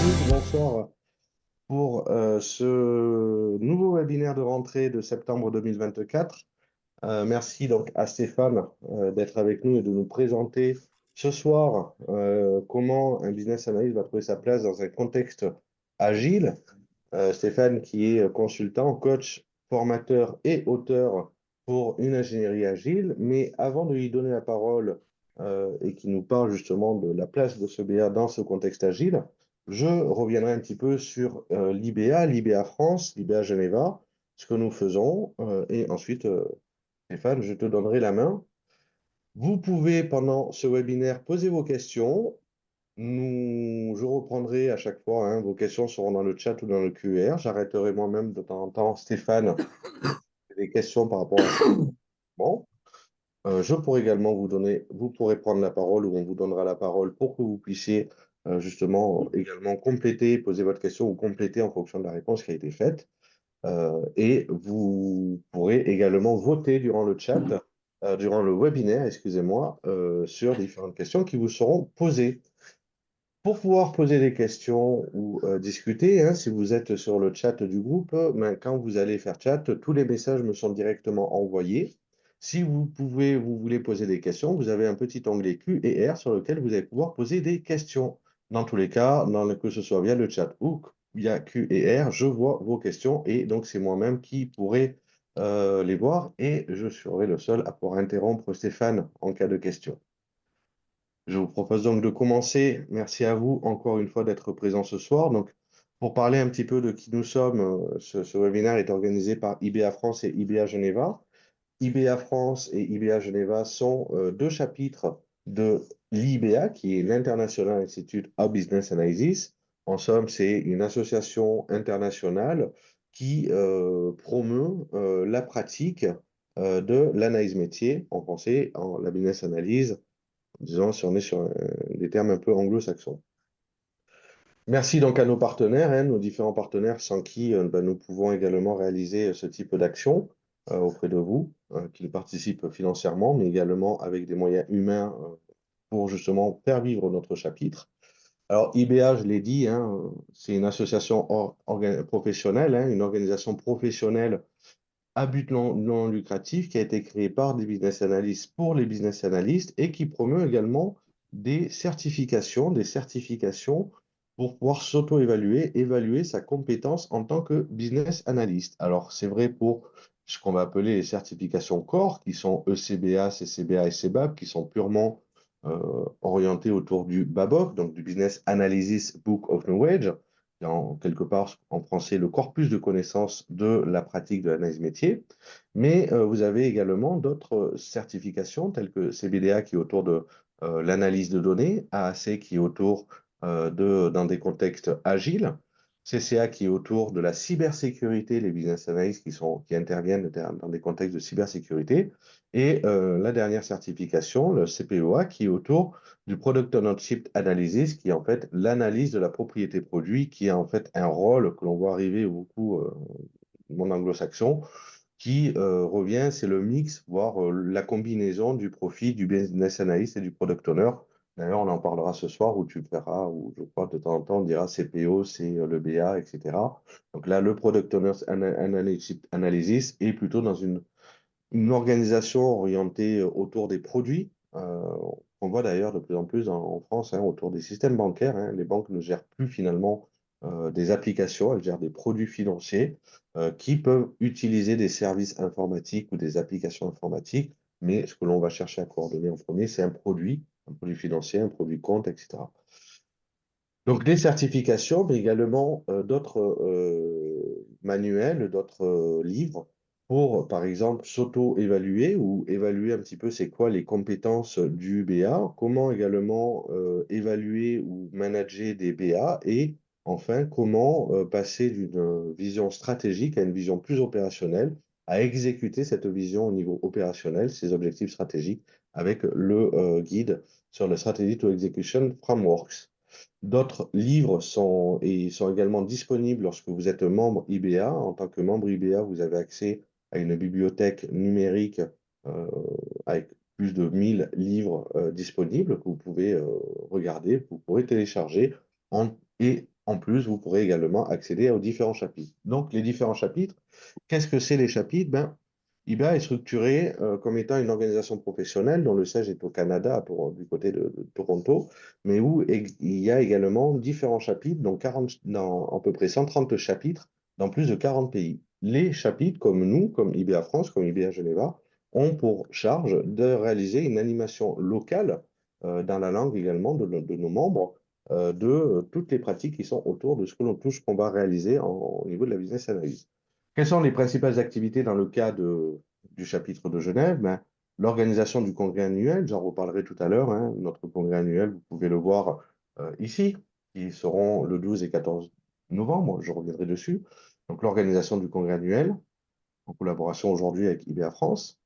tous, bonsoir pour ce nouveau webinaire de rentrée de septembre 2024. Merci donc à Stéphane d'être avec nous et de nous présenter ce soir comment un business analyst va trouver sa place dans un contexte agile. Stéphane qui est consultant, coach, formateur et auteur pour une ingénierie agile. Mais avant de lui donner la parole et qui nous parle justement de la place de ce BA dans ce contexte agile, je reviendrai un petit peu sur l'IBA, l'IBA France, l'IBA Geneva, ce que nous faisons. Et ensuite, Stéphane, je te donnerai la main. Vous pouvez, pendant ce webinaire, poser vos questions. Je reprendrai à chaque fois, hein, vos questions seront dans le chat ou dans le QR. J'arrêterai moi-même de temps en temps, Stéphane, des questions par rapport à ça. Bon. Je pourrai également vous pourrez prendre la parole ou on vous donnera la parole pour que vous puissiez justement également compléter, poser votre question ou compléter en fonction de la réponse qui a été faite. Et vous pourrez également voter durant le chat, durant le webinaire, excusez-moi, sur différentes questions qui vous seront posées. Pour pouvoir poser des questions ou discuter, hein, si vous êtes sur le chat du groupe, ben, quand vous allez faire chat, tous les messages me sont directement envoyés. Si vous voulez poser des questions, vous avez un petit onglet Q et R sur lequel vous allez pouvoir poser des questions. Dans tous les cas, que ce soit via le chat ou via Q et R, je vois vos questions et donc c'est moi-même qui pourrai les voir et je serai le seul à pouvoir interrompre Stéphane en cas de question. Je vous propose donc de commencer. Merci à vous encore une fois d'être présent ce soir. Donc, pour parler un petit peu de qui nous sommes, ce webinaire est organisé par IBA France et IBA Geneva. IBA France et IBA Geneva sont deux chapitres de l'IBA, qui est l'International Institute of Business Analysis. En somme, c'est une association internationale qui promeut la pratique de l'analyse métier, en français, en la business analyse, disons, si on est sur des termes un peu anglo-saxons. Merci donc à nos partenaires, hein, nos différents partenaires sans qui ben, nous pouvons également réaliser ce type d'action auprès de vous, qui nous participent financièrement, mais également avec des moyens humains pour justement faire vivre notre chapitre. Alors, IBA, je l'ai dit, hein, c'est une association professionnelle, hein, une organisation professionnelle à but non lucratif qui a été créé par des business analysts pour les business analysts et qui promeut également des certifications pour pouvoir s'auto-évaluer, évaluer sa compétence en tant que business analyst. Alors, c'est vrai pour ce qu'on va appeler les certifications core, qui sont ECBA, CCBA et CBAP, qui sont purement orientées autour du BABOK, donc du Business Analysis Book of Knowledge, quelque part en français le corpus de connaissances de la pratique de l'analyse métier. Mais vous avez également d'autres certifications telles que CBDA qui est autour de l'analyse de données, AAC qui est autour dans des contextes agiles, CCA qui est autour de la cybersécurité, les business analysts qui interviennent dans des contextes de cybersécurité, et la dernière certification, le CPOA, qui est autour du Product Ownership Analysis, qui est en fait l'analyse de la propriété produit, qui est en fait un rôle que l'on voit arriver beaucoup du monde anglo-saxon, qui revient, c'est le mix, voire la combinaison du profit du business analyst et du product owner. D'ailleurs, on en parlera ce soir où tu verras, où je crois de temps en temps, on dira CPO, c'est le BA, etc. Donc là, le Product Owner Analysis est plutôt dans une organisation orientée autour des produits. On voit d'ailleurs de plus en plus en France, hein, autour des systèmes bancaires, hein. Les banques ne gèrent plus finalement des applications, elles gèrent des produits financiers qui peuvent utiliser des services informatiques ou des applications informatiques. Mais ce que l'on va chercher à coordonner en premier, c'est un produit financier, un produit compte, etc. Donc, des certifications, mais également d'autres manuels, d'autres livres pour, par exemple, s'auto-évaluer ou évaluer un petit peu c'est quoi les compétences du BA, comment également évaluer ou manager des BA et enfin, comment passer d'une vision stratégique à une vision plus opérationnelle, à exécuter cette vision au niveau opérationnel, ces objectifs stratégiques, avec le guide sur le Strategy to Execution Frameworks. D'autres livres sont également disponibles lorsque vous êtes membre IBA. En tant que membre IBA, vous avez accès à une bibliothèque numérique euh, avec plus de 1000 livres disponibles que vous pouvez regarder, que vous pourrez télécharger et en plus, vous pourrez également accéder aux différents chapitres. Donc, les différents chapitres, qu'est-ce que c'est les chapitres? Ben, IBA est structuré comme étant une organisation professionnelle dont le siège est au Canada, du côté de Toronto, mais où il y a également différents chapitres, donc 40, dans à peu près 130 chapitres dans plus de 40 pays. Les chapitres, comme nous, comme IBA France, comme IBA Geneva, ont pour charge de réaliser une animation locale dans la langue également de nos membres de toutes les pratiques qui sont autour de tout ce qu'on va réaliser au niveau de la business analyse. Quelles sont les principales activités dans le cas du chapitre de Genève? Ben, l'organisation du congrès annuel, j'en reparlerai tout à l'heure, hein. Notre congrès annuel, vous pouvez le voir ici, qui seront le 12 et 14 novembre, je reviendrai dessus. Donc l'organisation du congrès annuel, en collaboration aujourd'hui avec IBA France.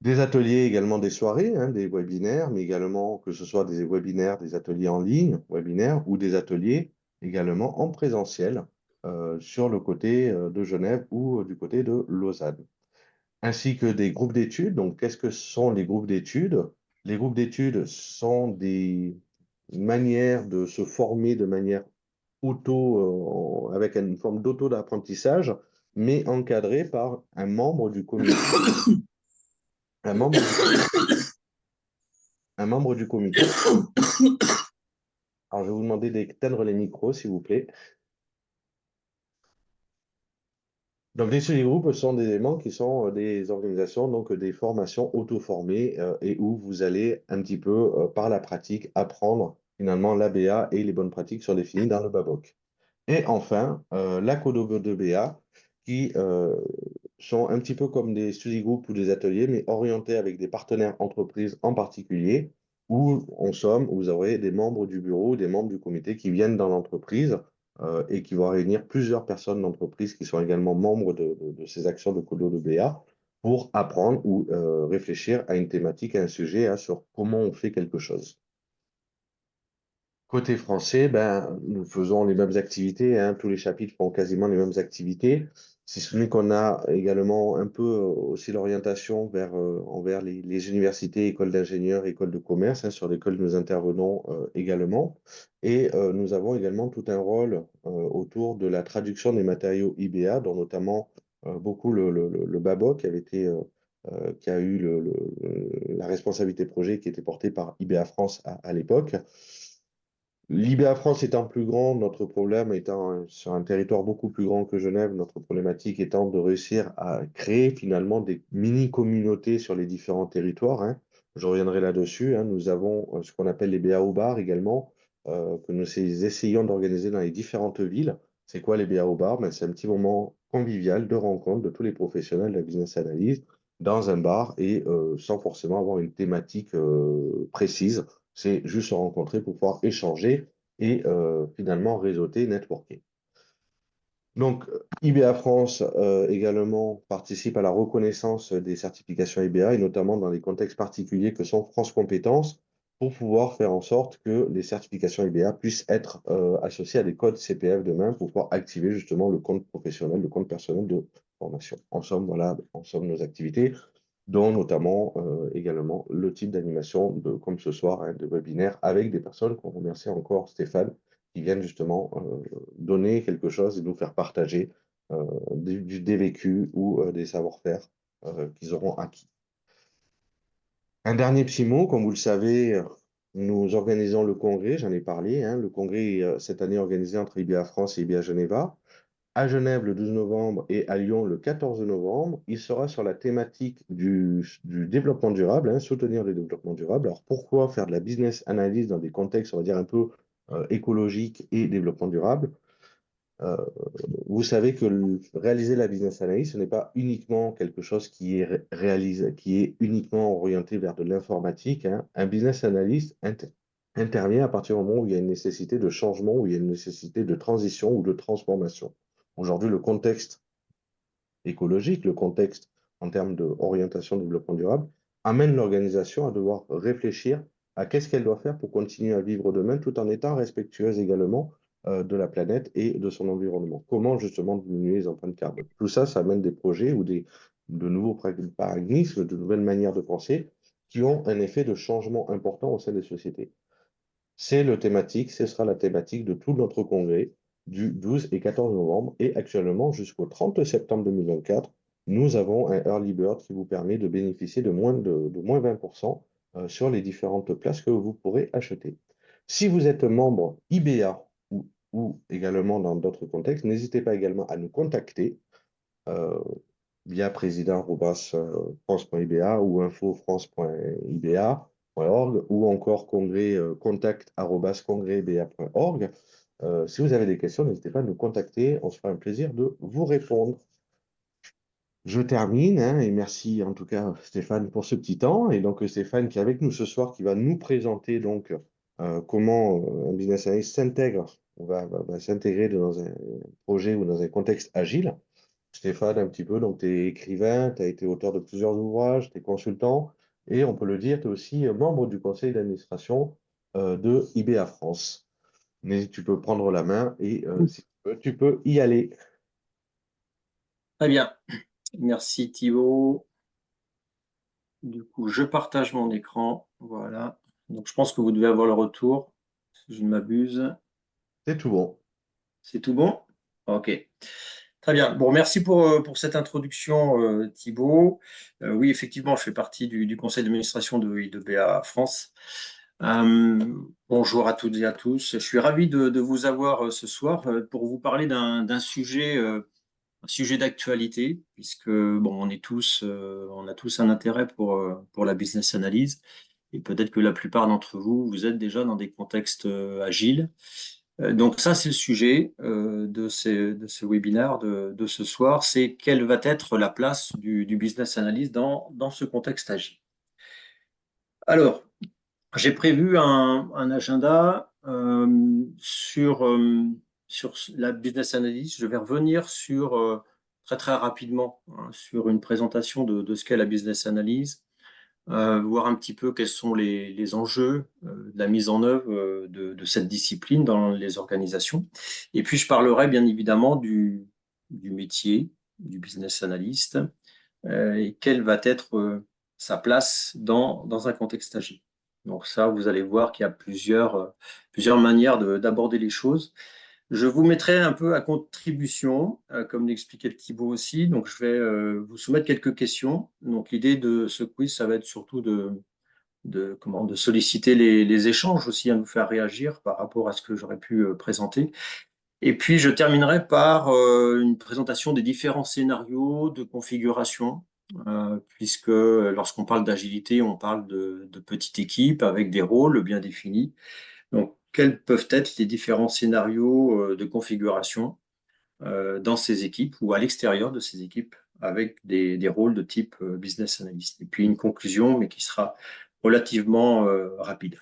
Des ateliers, également des soirées, hein, des webinaires, mais également que ce soit des webinaires, des ateliers en ligne, webinaires, ou des ateliers également en présentiel sur le côté de Genève ou du côté de Lausanne. Ainsi que des groupes d'études. Donc, qu'est-ce que sont les groupes d'études? Les groupes d'études sont des manières de se former de manière avec une forme d'auto d'apprentissage, mais encadré par un membre du comité. Un membre du un membre du comité. Alors, je vais vous demander d'éteindre les micros, s'il vous plaît. Donc, les study groups sont des éléments qui sont des organisations, donc des formations auto-formées et où vous allez un petit peu, par la pratique, apprendre finalement l'ABA et les bonnes pratiques sont définies dans le BABOK. Et enfin, la Codo de BA, qui sont un petit peu comme des study groups ou des ateliers, mais orientés avec des partenaires entreprises en particulier, où en somme, vous aurez des membres du bureau, des membres du comité qui viennent dans l'entreprise et qui vont réunir plusieurs personnes d'entreprise qui sont également membres de ces actions de Codo de BA pour apprendre ou réfléchir à une thématique, à un sujet, sur comment on fait quelque chose. Côté français, ben, nous faisons les mêmes activités, hein. Tous les chapitres font quasiment les mêmes activités. Si ce n'est qu'on a également un peu aussi l'orientation envers les universités, écoles d'ingénieurs, écoles de commerce, hein, sur lesquelles nous intervenons également. Et nous avons également tout un rôle autour de la traduction des matériaux IBA, dont notamment beaucoup le BABOK qui a eu la responsabilité projet qui était portée par IBA France à l'époque. L'IBA France étant plus grand, notre problème étant sur un territoire beaucoup plus grand que Genève, notre problématique étant de réussir à créer finalement des mini-communautés sur les différents territoires, hein. Je reviendrai là-dessus, hein. Nous avons ce qu'on appelle les BA au bar également, que nous essayons d'organiser dans les différentes villes. C'est quoi les BA au bar? Ben, c'est un petit moment convivial de rencontre de tous les professionnels de la business analyse dans un bar et sans forcément avoir une thématique précise. C'est juste se rencontrer pour pouvoir échanger et finalement réseauter, networker. Donc, IBA France également participe à la reconnaissance des certifications IBA et notamment dans les contextes particuliers que sont France Compétences pour pouvoir faire en sorte que les certifications IBA puissent être associées à des codes CPF demain pour pouvoir activer justement le compte professionnel, le compte personnel de formation. En somme, voilà, en somme nos activités dont notamment également le type d'animation comme ce soir, hein, de webinaire avec des personnes qu'on remercie encore, Stéphane, qui viennent justement donner quelque chose et nous faire partager des vécus ou des savoir-faire qu'ils auront acquis. Un dernier petit mot, comme vous le savez, nous organisons le congrès, j'en ai parlé, hein, le congrès cette année organisé entre IBA France et IBA Geneva à Genève le 12 novembre et à Lyon le 14 novembre. Il sera sur la thématique du développement durable, hein, soutenir le développement durable. Alors pourquoi faire de la business analyse dans des contextes, on va dire, un peu écologiques et développement durable? Euh, Vous savez que réaliser la business analyse, ce n'est pas uniquement quelque chose qui est réalisé, qui est uniquement orienté vers de l'informatique, hein. Un business analyst intervient à partir du moment où il y a une nécessité de changement, où il y a une nécessité de transition ou de transformation. Aujourd'hui, le contexte écologique, le contexte en termes d'orientation de développement durable, amène l'organisation à devoir réfléchir à qu'est-ce qu'elle doit faire pour continuer à vivre demain tout en étant respectueuse également de la planète et de son environnement. Comment justement diminuer les empreintes carbone? Tout ça, ça amène des projets ou de nouveaux paradigmes, de nouvelles manières de penser qui ont un effet de changement important au sein des sociétés. C'est le thématique, ce sera la thématique de tout notre congrès. du 12 et 14 novembre. Et actuellement, jusqu'au 30 septembre 2024, nous avons un Early Bird qui vous permet de bénéficier de moins 20% sur les différentes places que vous pourrez acheter. Si vous êtes membre IBA ou également dans d'autres contextes, n'hésitez pas également à nous contacter euh, via président@france.iba ou info-france.iba.org ou encore contact@congrès-iba.org. Si vous avez des questions, n'hésitez pas à nous contacter. On se fera un plaisir de vous répondre. Je termine, hein, et merci en tout cas Stéphane pour ce petit temps. Et donc Stéphane qui est avec nous ce soir, qui va nous présenter donc comment un business analyst s'intègre, va s'intégrer dans un projet ou dans un contexte agile. Stéphane, un petit peu, donc tu es écrivain, tu as été auteur de plusieurs ouvrages, tu es consultant, et on peut le dire, tu es aussi membre du conseil d'administration de IBA France. Mais tu peux prendre la main et si tu peux y aller. Très bien. Merci Thibaut. Du coup, je partage mon écran. Voilà. Donc, je pense que vous devez avoir le retour, si je ne m'abuse. C'est tout bon. C'est tout bon? OK. Très bien. Bon, merci pour cette introduction, Thibaut. Oui, effectivement, je fais partie du conseil d'administration de IDBA France. Bonjour à toutes et à tous. Je suis ravi de vous avoir ce soir pour vous parler d'un sujet, un sujet d'actualité, puisque bon, on a tous un intérêt pour la business analyse. Et peut-être que la plupart d'entre vous, vous êtes déjà dans des contextes agiles. Donc ça, c'est le sujet de ce webinaire de ce soir, c'est quelle va être la place du business analyst dans ce contexte agile. Alors, j'ai prévu un agenda sur la business analyst. Je vais revenir sur très très rapidement hein, sur une présentation de ce qu'est la business analyse, voir un petit peu quels sont les enjeux de la mise en œuvre de cette discipline dans les organisations. Et puis, je parlerai bien évidemment du métier, du business analyst, et quelle va être sa place dans un contexte agile. Donc ça, vous allez voir qu'il y a plusieurs manières d'aborder les choses. Je vous mettrai un peu à contribution, comme l'expliquait Thibaut aussi. Donc, je vais vous soumettre quelques questions. Donc, l'idée de ce quiz, ça va être surtout de solliciter les échanges aussi, à nous faire réagir par rapport à ce que j'aurais pu présenter. Et puis, je terminerai par une présentation des différents scénarios de configuration, puisque lorsqu'on parle d'agilité, on parle de petites équipes avec des rôles bien définis. Donc, quels peuvent être les différents scénarios de configuration dans ces équipes ou à l'extérieur de ces équipes avec des rôles de type business analyst. Et puis une conclusion, mais qui sera relativement rapide.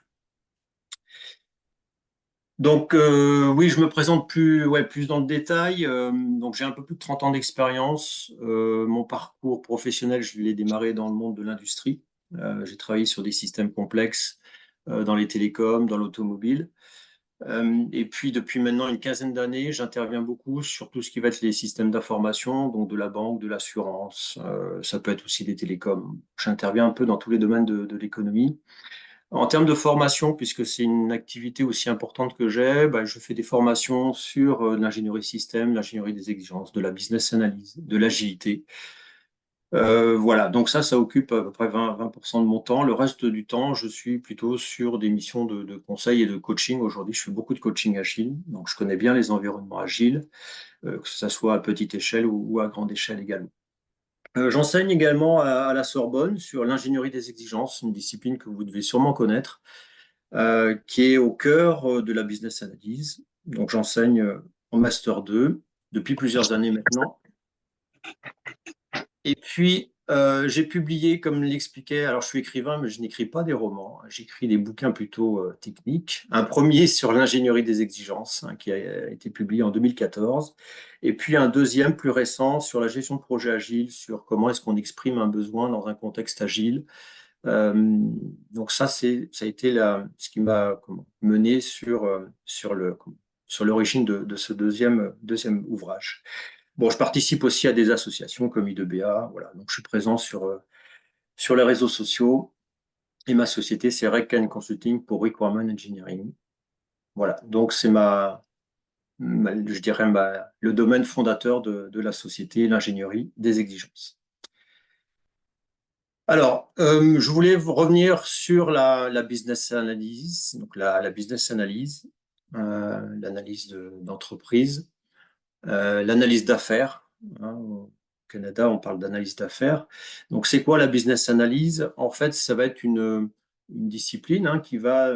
Donc oui, je me présente plus dans le détail. Donc j'ai un peu plus de 30 ans d'expérience. Mon parcours professionnel, je l'ai démarré dans le monde de l'industrie. J'ai travaillé sur des systèmes complexes dans les télécoms, dans l'automobile. Et puis depuis maintenant une quinzaine d'années, j'interviens beaucoup sur tout ce qui va être les systèmes d'information, donc de la banque, de l'assurance, ça peut être aussi des télécoms. J'interviens un peu dans tous les domaines de l'économie. En termes de formation, puisque c'est une activité aussi importante que j'ai, bah, je fais des formations sur l'ingénierie système, l'ingénierie des exigences, de la business analyse, de l'agilité. Voilà, donc ça occupe à peu près 20% de mon temps. Le reste du temps, je suis plutôt sur des missions de conseil et de coaching. Aujourd'hui, je fais beaucoup de coaching agile, donc je connais bien les environnements agiles, que ce soit à petite échelle ou à grande échelle également. J'enseigne également à la Sorbonne sur l'ingénierie des exigences, une discipline que vous devez sûrement connaître, qui est au cœur de la business analyse. Donc j'enseigne en Master 2 depuis plusieurs années maintenant. Et puis, j'ai publié, comme l'expliquait, alors je suis écrivain, mais je n'écris pas des romans, j'écris des bouquins plutôt techniques. Un premier sur l'ingénierie des exigences, hein, qui a été publié en 2014, et puis un deuxième plus récent sur la gestion de projet agile, sur comment est-ce qu'on exprime un besoin dans un contexte agile. Donc ça a été ce qui m'a mené sur l'origine de ce deuxième ouvrage. Bon, je participe aussi à des associations comme I2BA, voilà. Donc, je suis présent sur les réseaux sociaux et ma société, c'est Rec Consulting pour Requirement Engineering. Voilà. Donc, je dirais, le domaine fondateur de la société, l'ingénierie des exigences. Alors, je voulais revenir sur la business analysis, donc la business analyse, l'analyse d'entreprise, l'analyse d'affaires. Hein, au Canada, on parle d'analyse d'affaires. Donc, c'est quoi la business analyse? En fait, ça va être une discipline hein, qui va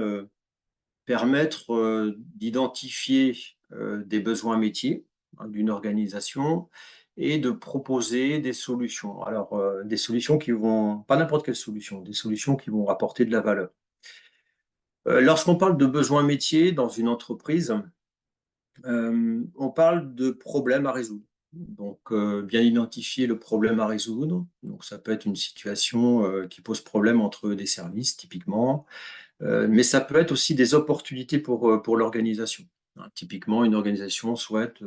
permettre d'identifier des besoins métiers hein, d'une organisation et de proposer des solutions. Alors, des solutions qui vont, pas n'importe quelle solution, des solutions qui vont apporter de la valeur. Lorsqu'on parle de besoins métiers dans une entreprise, on parle de problèmes à résoudre. Donc, bien identifier le problème à résoudre. Donc, ça peut être une situation qui pose problème entre des services, typiquement, mais ça peut être aussi des opportunités pour l'organisation. Hein, typiquement, une organisation souhaite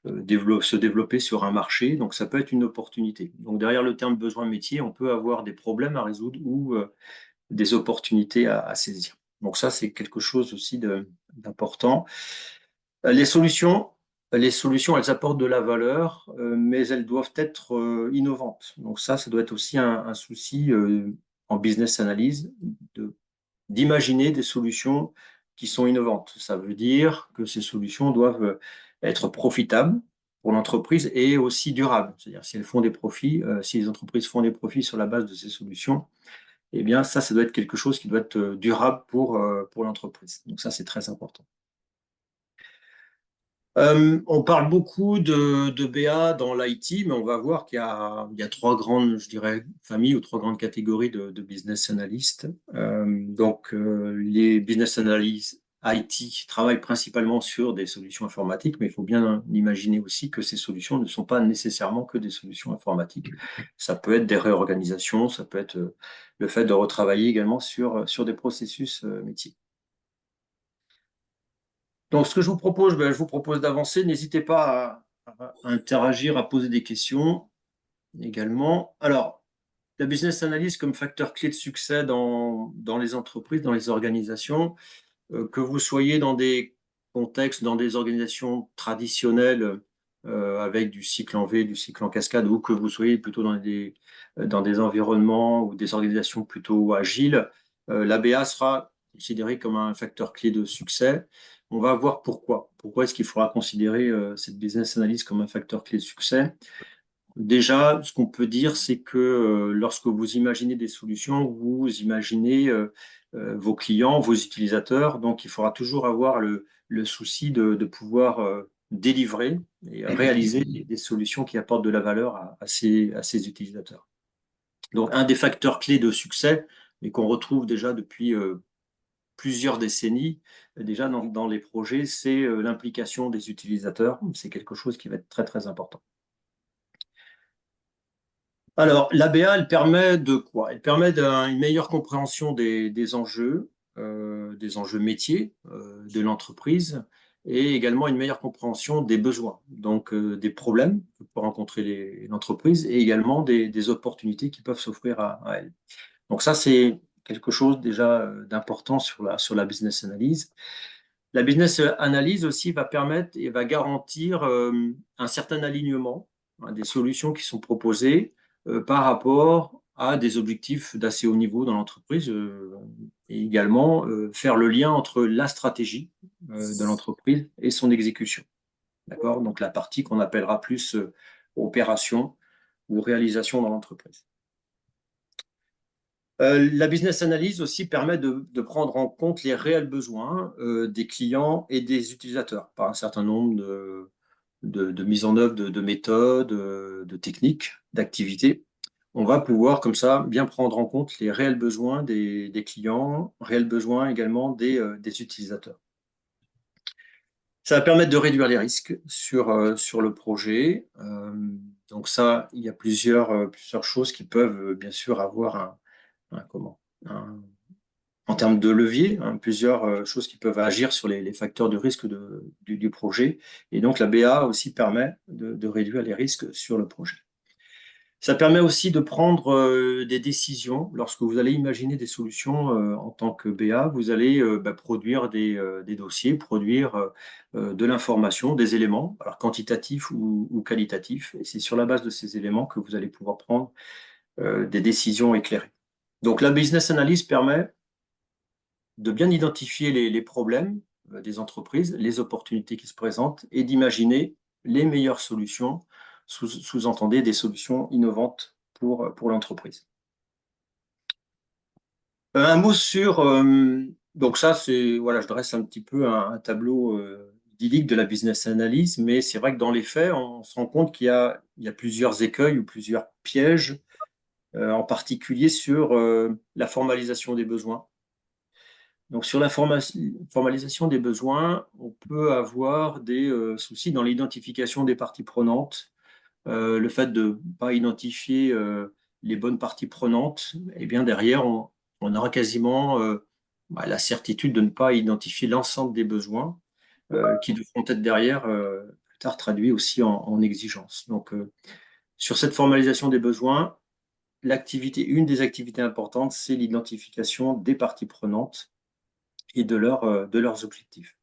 se développer sur un marché, donc ça peut être une opportunité. Donc, derrière le terme besoin métier, on peut avoir des problèmes à résoudre ou des opportunités à saisir. Donc, ça, c'est quelque chose aussi d'important. Les solutions, elles apportent de la valeur, mais elles doivent être innovantes. Donc ça doit être aussi un souci en business analyse d'imaginer des solutions qui sont innovantes. Ça veut dire que ces solutions doivent être profitables pour l'entreprise et aussi durables. C'est-à-dire si elles font des profits, si les entreprises font des profits sur la base de ces solutions, eh bien ça doit être quelque chose qui doit être durable pour l'entreprise. Donc ça, c'est très important. On parle beaucoup de BA dans l'IT, mais on va voir qu'il y a trois grandes, je dirais, familles ou trois grandes catégories de business analysts. Les business analysts IT travaillent principalement sur des solutions informatiques, mais il faut bien imaginer aussi que ces solutions ne sont pas nécessairement que des solutions informatiques. Ça peut être des réorganisations, ça peut être le fait de retravailler également sur des processus métiers. Donc, ce que je vous propose d'avancer. N'hésitez pas à interagir, à poser des questions également. Alors, la business analysis comme facteur clé de succès dans les entreprises, dans les organisations, que vous soyez dans des contextes, dans des organisations traditionnelles avec du cycle en V, du cycle en cascade, ou que vous soyez plutôt dans des environnements ou des organisations plutôt agiles, l'ABA sera considéré comme un facteur clé de succès. On va voir pourquoi. Pourquoi est-ce qu'il faudra considérer cette business analysis comme un facteur clé de succès? Déjà, ce qu'on peut dire, c'est que lorsque vous imaginez des solutions, vous imaginez vos clients, vos utilisateurs. Donc, il faudra toujours avoir le souci de pouvoir délivrer et réaliser des solutions qui apportent de la valeur à ces utilisateurs. Donc, un des facteurs clés de succès, et qu'on retrouve déjà depuis plusieurs décennies, déjà dans les projets, c'est l'implication des utilisateurs. C'est quelque chose qui va être très, très important. Alors, l'ABA, elle permet de quoi? Elle permet une meilleure compréhension des enjeux métiers de l'entreprise et également une meilleure compréhension des besoins, donc des problèmes que peut rencontrer l'entreprise et également des opportunités qui peuvent s'offrir à elle. Donc ça, c'est quelque chose déjà d'important sur la business analyse. La business analyse aussi va permettre et va garantir un certain alignement hein, des solutions qui sont proposées par rapport à des objectifs d'assez haut niveau dans l'entreprise et également faire le lien entre la stratégie de l'entreprise et son exécution. D'accord? Donc la partie qu'on appellera plus opération ou réalisation dans l'entreprise. La business analyse aussi permet de prendre en compte les réels besoins des clients et des utilisateurs par un certain nombre de mises en œuvre de méthodes, de techniques, d'activités. On va pouvoir comme ça bien prendre en compte les réels besoins des clients, réels besoins également des utilisateurs. Ça va permettre de réduire les risques sur le projet. Donc ça, il y a plusieurs choses qui peuvent bien sûr avoir en termes de levier, hein, plusieurs choses qui peuvent agir sur les facteurs de risque du projet. Et donc, la BA aussi permet de réduire les risques sur le projet. Ça permet aussi de prendre des décisions. Lorsque vous allez imaginer des solutions en tant que BA, vous allez produire des dossiers, produire de l'information, des éléments, alors quantitatifs ou qualitatifs. Et c'est sur la base de ces éléments que vous allez pouvoir prendre des décisions éclairées. Donc la business analysis permet de bien identifier les problèmes des entreprises, les opportunités qui se présentent et d'imaginer les meilleures solutions, sous-entendez des solutions innovantes pour l'entreprise. Un mot sur, donc ça c'est, voilà, je dresse un petit peu un tableau idyllique de la business analysis, mais c'est vrai que dans les faits, on se rend compte il y a plusieurs écueils ou plusieurs pièges, en particulier sur la formalisation des besoins. Donc, sur la formalisation des besoins, on peut avoir des soucis dans l'identification des parties prenantes. Le fait de ne pas identifier les bonnes parties prenantes, et bien derrière, on aura quasiment la certitude de ne pas identifier l'ensemble des besoins qui devront être derrière plus tard traduits aussi en exigences. Donc, sur cette formalisation des besoins, une des activités importantes, c'est l'identification des parties prenantes et de leurs objectifs.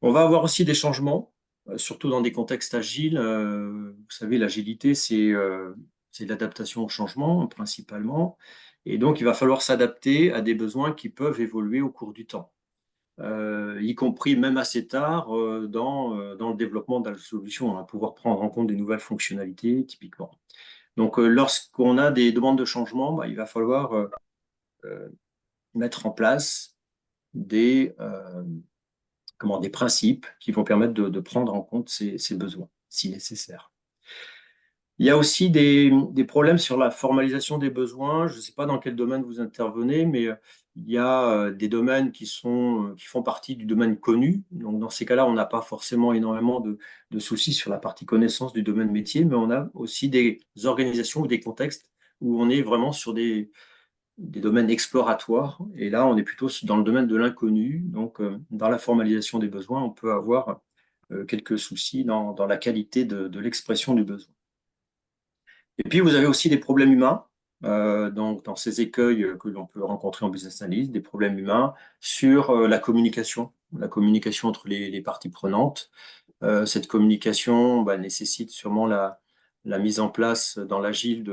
On va avoir aussi des changements, surtout dans des contextes agiles. Vous savez, l'agilité, c'est l'adaptation au changement principalement. Et donc, il va falloir s'adapter à des besoins qui peuvent évoluer au cours du temps, y compris même assez tard dans le développement de la solution. On va pouvoir prendre en compte des nouvelles fonctionnalités, typiquement. Donc, lorsqu'on a des demandes de changement, il va falloir mettre en place des principes qui vont permettre de prendre en compte ces besoins, si nécessaire. Il y a aussi des problèmes sur la formalisation des besoins. Je ne sais pas dans quel domaine vous intervenez, mais il y a des domaines qui font partie du domaine connu. Donc, dans ces cas-là, on n'a pas forcément énormément de soucis sur la partie connaissance du domaine métier, mais on a aussi des organisations ou des contextes où on est vraiment sur des domaines exploratoires. Et là, on est plutôt dans le domaine de l'inconnu. Donc, dans la formalisation des besoins, on peut avoir quelques soucis dans la qualité de l'expression du besoin. Et puis, vous avez aussi des problèmes humains. Donc, dans ces écueils que l'on peut rencontrer en business analysis, des problèmes humains sur la communication entre les parties prenantes. Cette communication nécessite sûrement la mise en place dans l'agile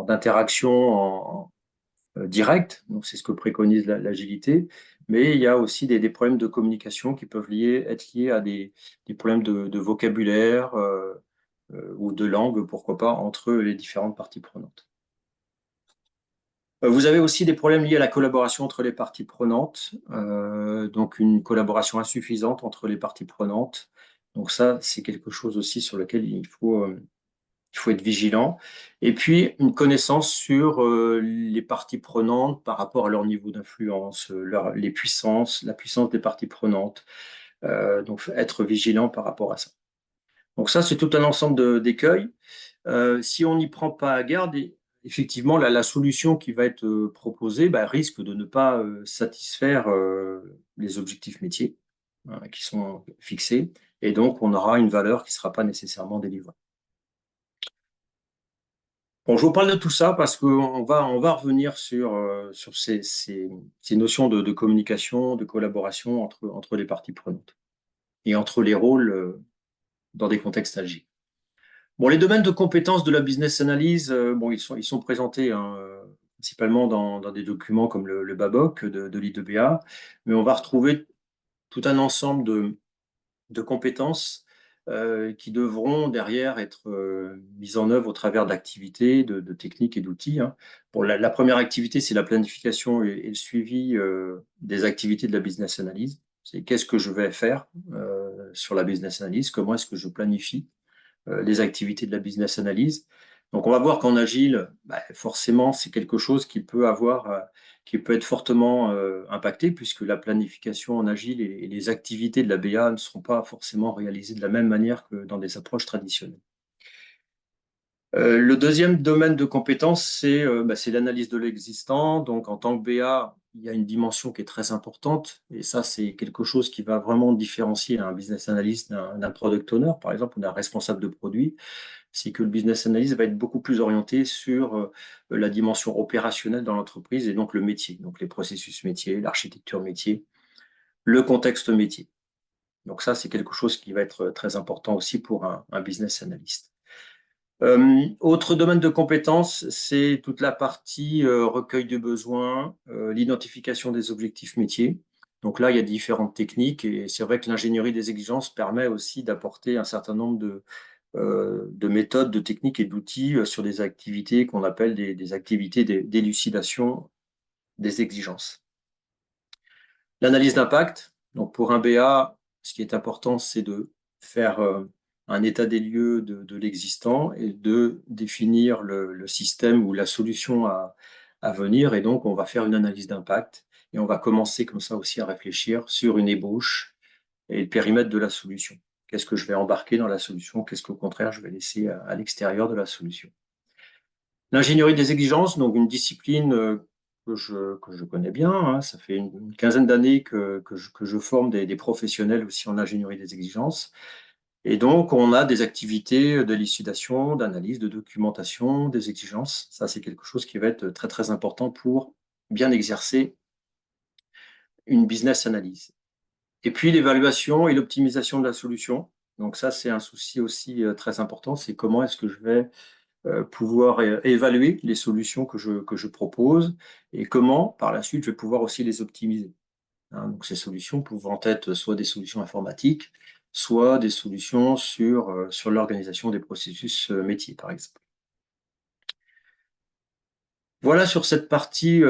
d'interaction directe, donc c'est ce que préconise l'agilité, mais il y a aussi des problèmes de communication qui peuvent être liés à des problèmes de vocabulaire ou de langue, pourquoi pas, entre les différentes parties prenantes. Vous avez aussi des problèmes liés à la collaboration entre les parties prenantes, donc une collaboration insuffisante entre les parties prenantes. Donc ça, c'est quelque chose aussi sur lequel il faut être vigilant. Et puis, une connaissance sur les parties prenantes par rapport à leur niveau d'influence, la puissance des parties prenantes. Donc, être vigilant par rapport à ça. Donc ça, c'est tout un ensemble d'écueils. Si on n'y prend pas garde, effectivement, la solution qui va être proposée risque de ne pas satisfaire les objectifs métiers qui sont fixés. Et donc, on aura une valeur qui ne sera pas nécessairement délivrée. Bon, je vous parle de tout ça parce qu'on va revenir sur ces notions de communication, de collaboration entre les parties prenantes et entre les rôles dans des contextes agiles. Bon, les domaines de compétences de la business analyse, ils sont présentés principalement dans des documents comme le BABOK de l'I2BA, mais on va retrouver tout un ensemble de compétences qui devront derrière être mises en œuvre au travers d'activités, de techniques et d'outils. Bon, la première activité, c'est la planification et le suivi des activités de la business analyse. C'est qu'est-ce que je vais faire sur la business analyse, comment est-ce que je planifie les activités de la business analyse. Donc, on va voir qu'en agile, forcément, c'est quelque chose qui peut être fortement impacté puisque la planification en agile et les activités de la BA ne seront pas forcément réalisées de la même manière que dans des approches traditionnelles. Le deuxième domaine de compétence, c'est l'analyse de l'existant. Donc, en tant que BA, il y a une dimension qui est très importante. Et ça, c'est quelque chose qui va vraiment différencier un business analyst d'un product owner, par exemple, ou d'un responsable de produit. c'est que le business analyst va être beaucoup plus orienté sur la dimension opérationnelle dans l'entreprise et donc le métier, donc les processus métiers, l'architecture métier, le contexte métier. Donc ça, c'est quelque chose qui va être très important aussi pour un business analyst. Autre domaine de compétences, c'est toute la partie recueil de besoins, l'identification des objectifs métiers. Donc là, il y a différentes techniques et c'est vrai que l'ingénierie des exigences permet aussi d'apporter un certain nombre de méthodes, de techniques et d'outils sur des activités qu'on appelle des activités d'élucidation des exigences. L'analyse d'impact, donc pour un BA, ce qui est important, c'est de faire un état des lieux de l'existant et de définir le système ou la solution à venir. Et donc, on va faire une analyse d'impact et on va commencer comme ça aussi à réfléchir sur une ébauche et le périmètre de la solution. Qu'est-ce que je vais embarquer dans la solution? Qu'est-ce qu'au contraire, je vais laisser à l'extérieur de la solution? L'ingénierie des exigences, donc une discipline que je connais bien, hein, ça fait une quinzaine d'années que je forme des professionnels aussi en ingénierie des exigences. Et donc, on a des activités d'élucidation, d'analyse, de documentation des exigences. Ça, c'est quelque chose qui va être très, très important pour bien exercer une business analyse. Et puis, l'évaluation et l'optimisation de la solution. Donc ça, c'est un souci aussi très important, c'est comment est-ce que je vais pouvoir évaluer les solutions que je propose et comment, par la suite, je vais pouvoir aussi les optimiser. Hein, donc ces solutions pouvant être soit des solutions informatiques, soit des solutions sur l'organisation des processus métiers, par exemple. Voilà sur cette partie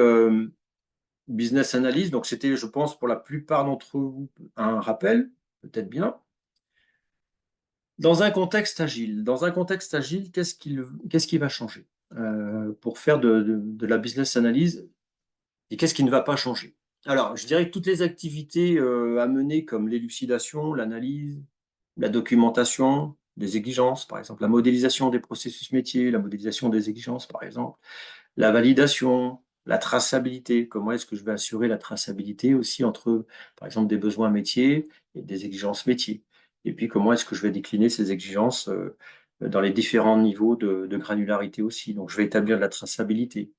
business analysis. Donc c'était, je pense, pour la plupart d'entre vous, un rappel, peut-être bien. Dans un contexte agile, qu'est-ce qui va changer pour faire de la business analyse et qu'est-ce qui ne va pas changer? Alors, je dirais que toutes les activités à mener comme l'élucidation, l'analyse, la documentation des exigences, par exemple la modélisation des processus métiers, la modélisation des exigences, par exemple, la validation, la traçabilité, comment est-ce que je vais assurer la traçabilité aussi entre, par exemple, des besoins métiers et des exigences métiers. Et puis, comment est-ce que je vais décliner ces exigences dans les différents niveaux de granularité aussi. Donc, je vais établir de la traçabilité.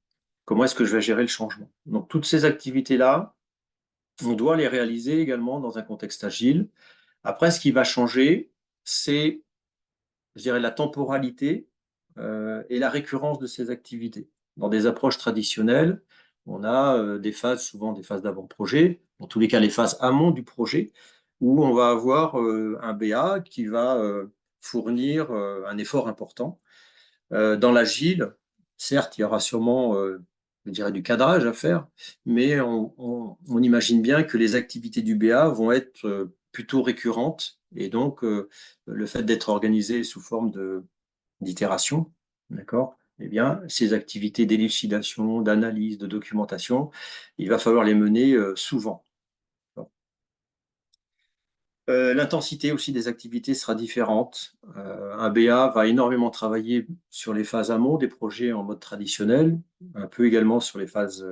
Comment est-ce que je vais gérer le changement? Donc, toutes ces activités-là, on doit les réaliser également dans un contexte agile. Après, ce qui va changer, c'est, je dirais, la temporalité et la récurrence de ces activités. Dans des approches traditionnelles, on a des phases, souvent des phases d'avant-projet, en tous les cas les phases amont du projet, où on va avoir un BA qui va fournir un effort important. Dans l'agile, certes, il y aura sûrement, je dirais, du cadrage à faire, mais on imagine bien que les activités du BA vont être plutôt récurrentes, et donc le fait d'être organisé sous forme d'itération, d'accord? Eh bien, ces activités d'élucidation, d'analyse, de documentation, il va falloir les mener souvent. L'intensité aussi des activités sera différente. Un BA va énormément travailler sur les phases amont des projets en mode traditionnel, un peu également sur les phases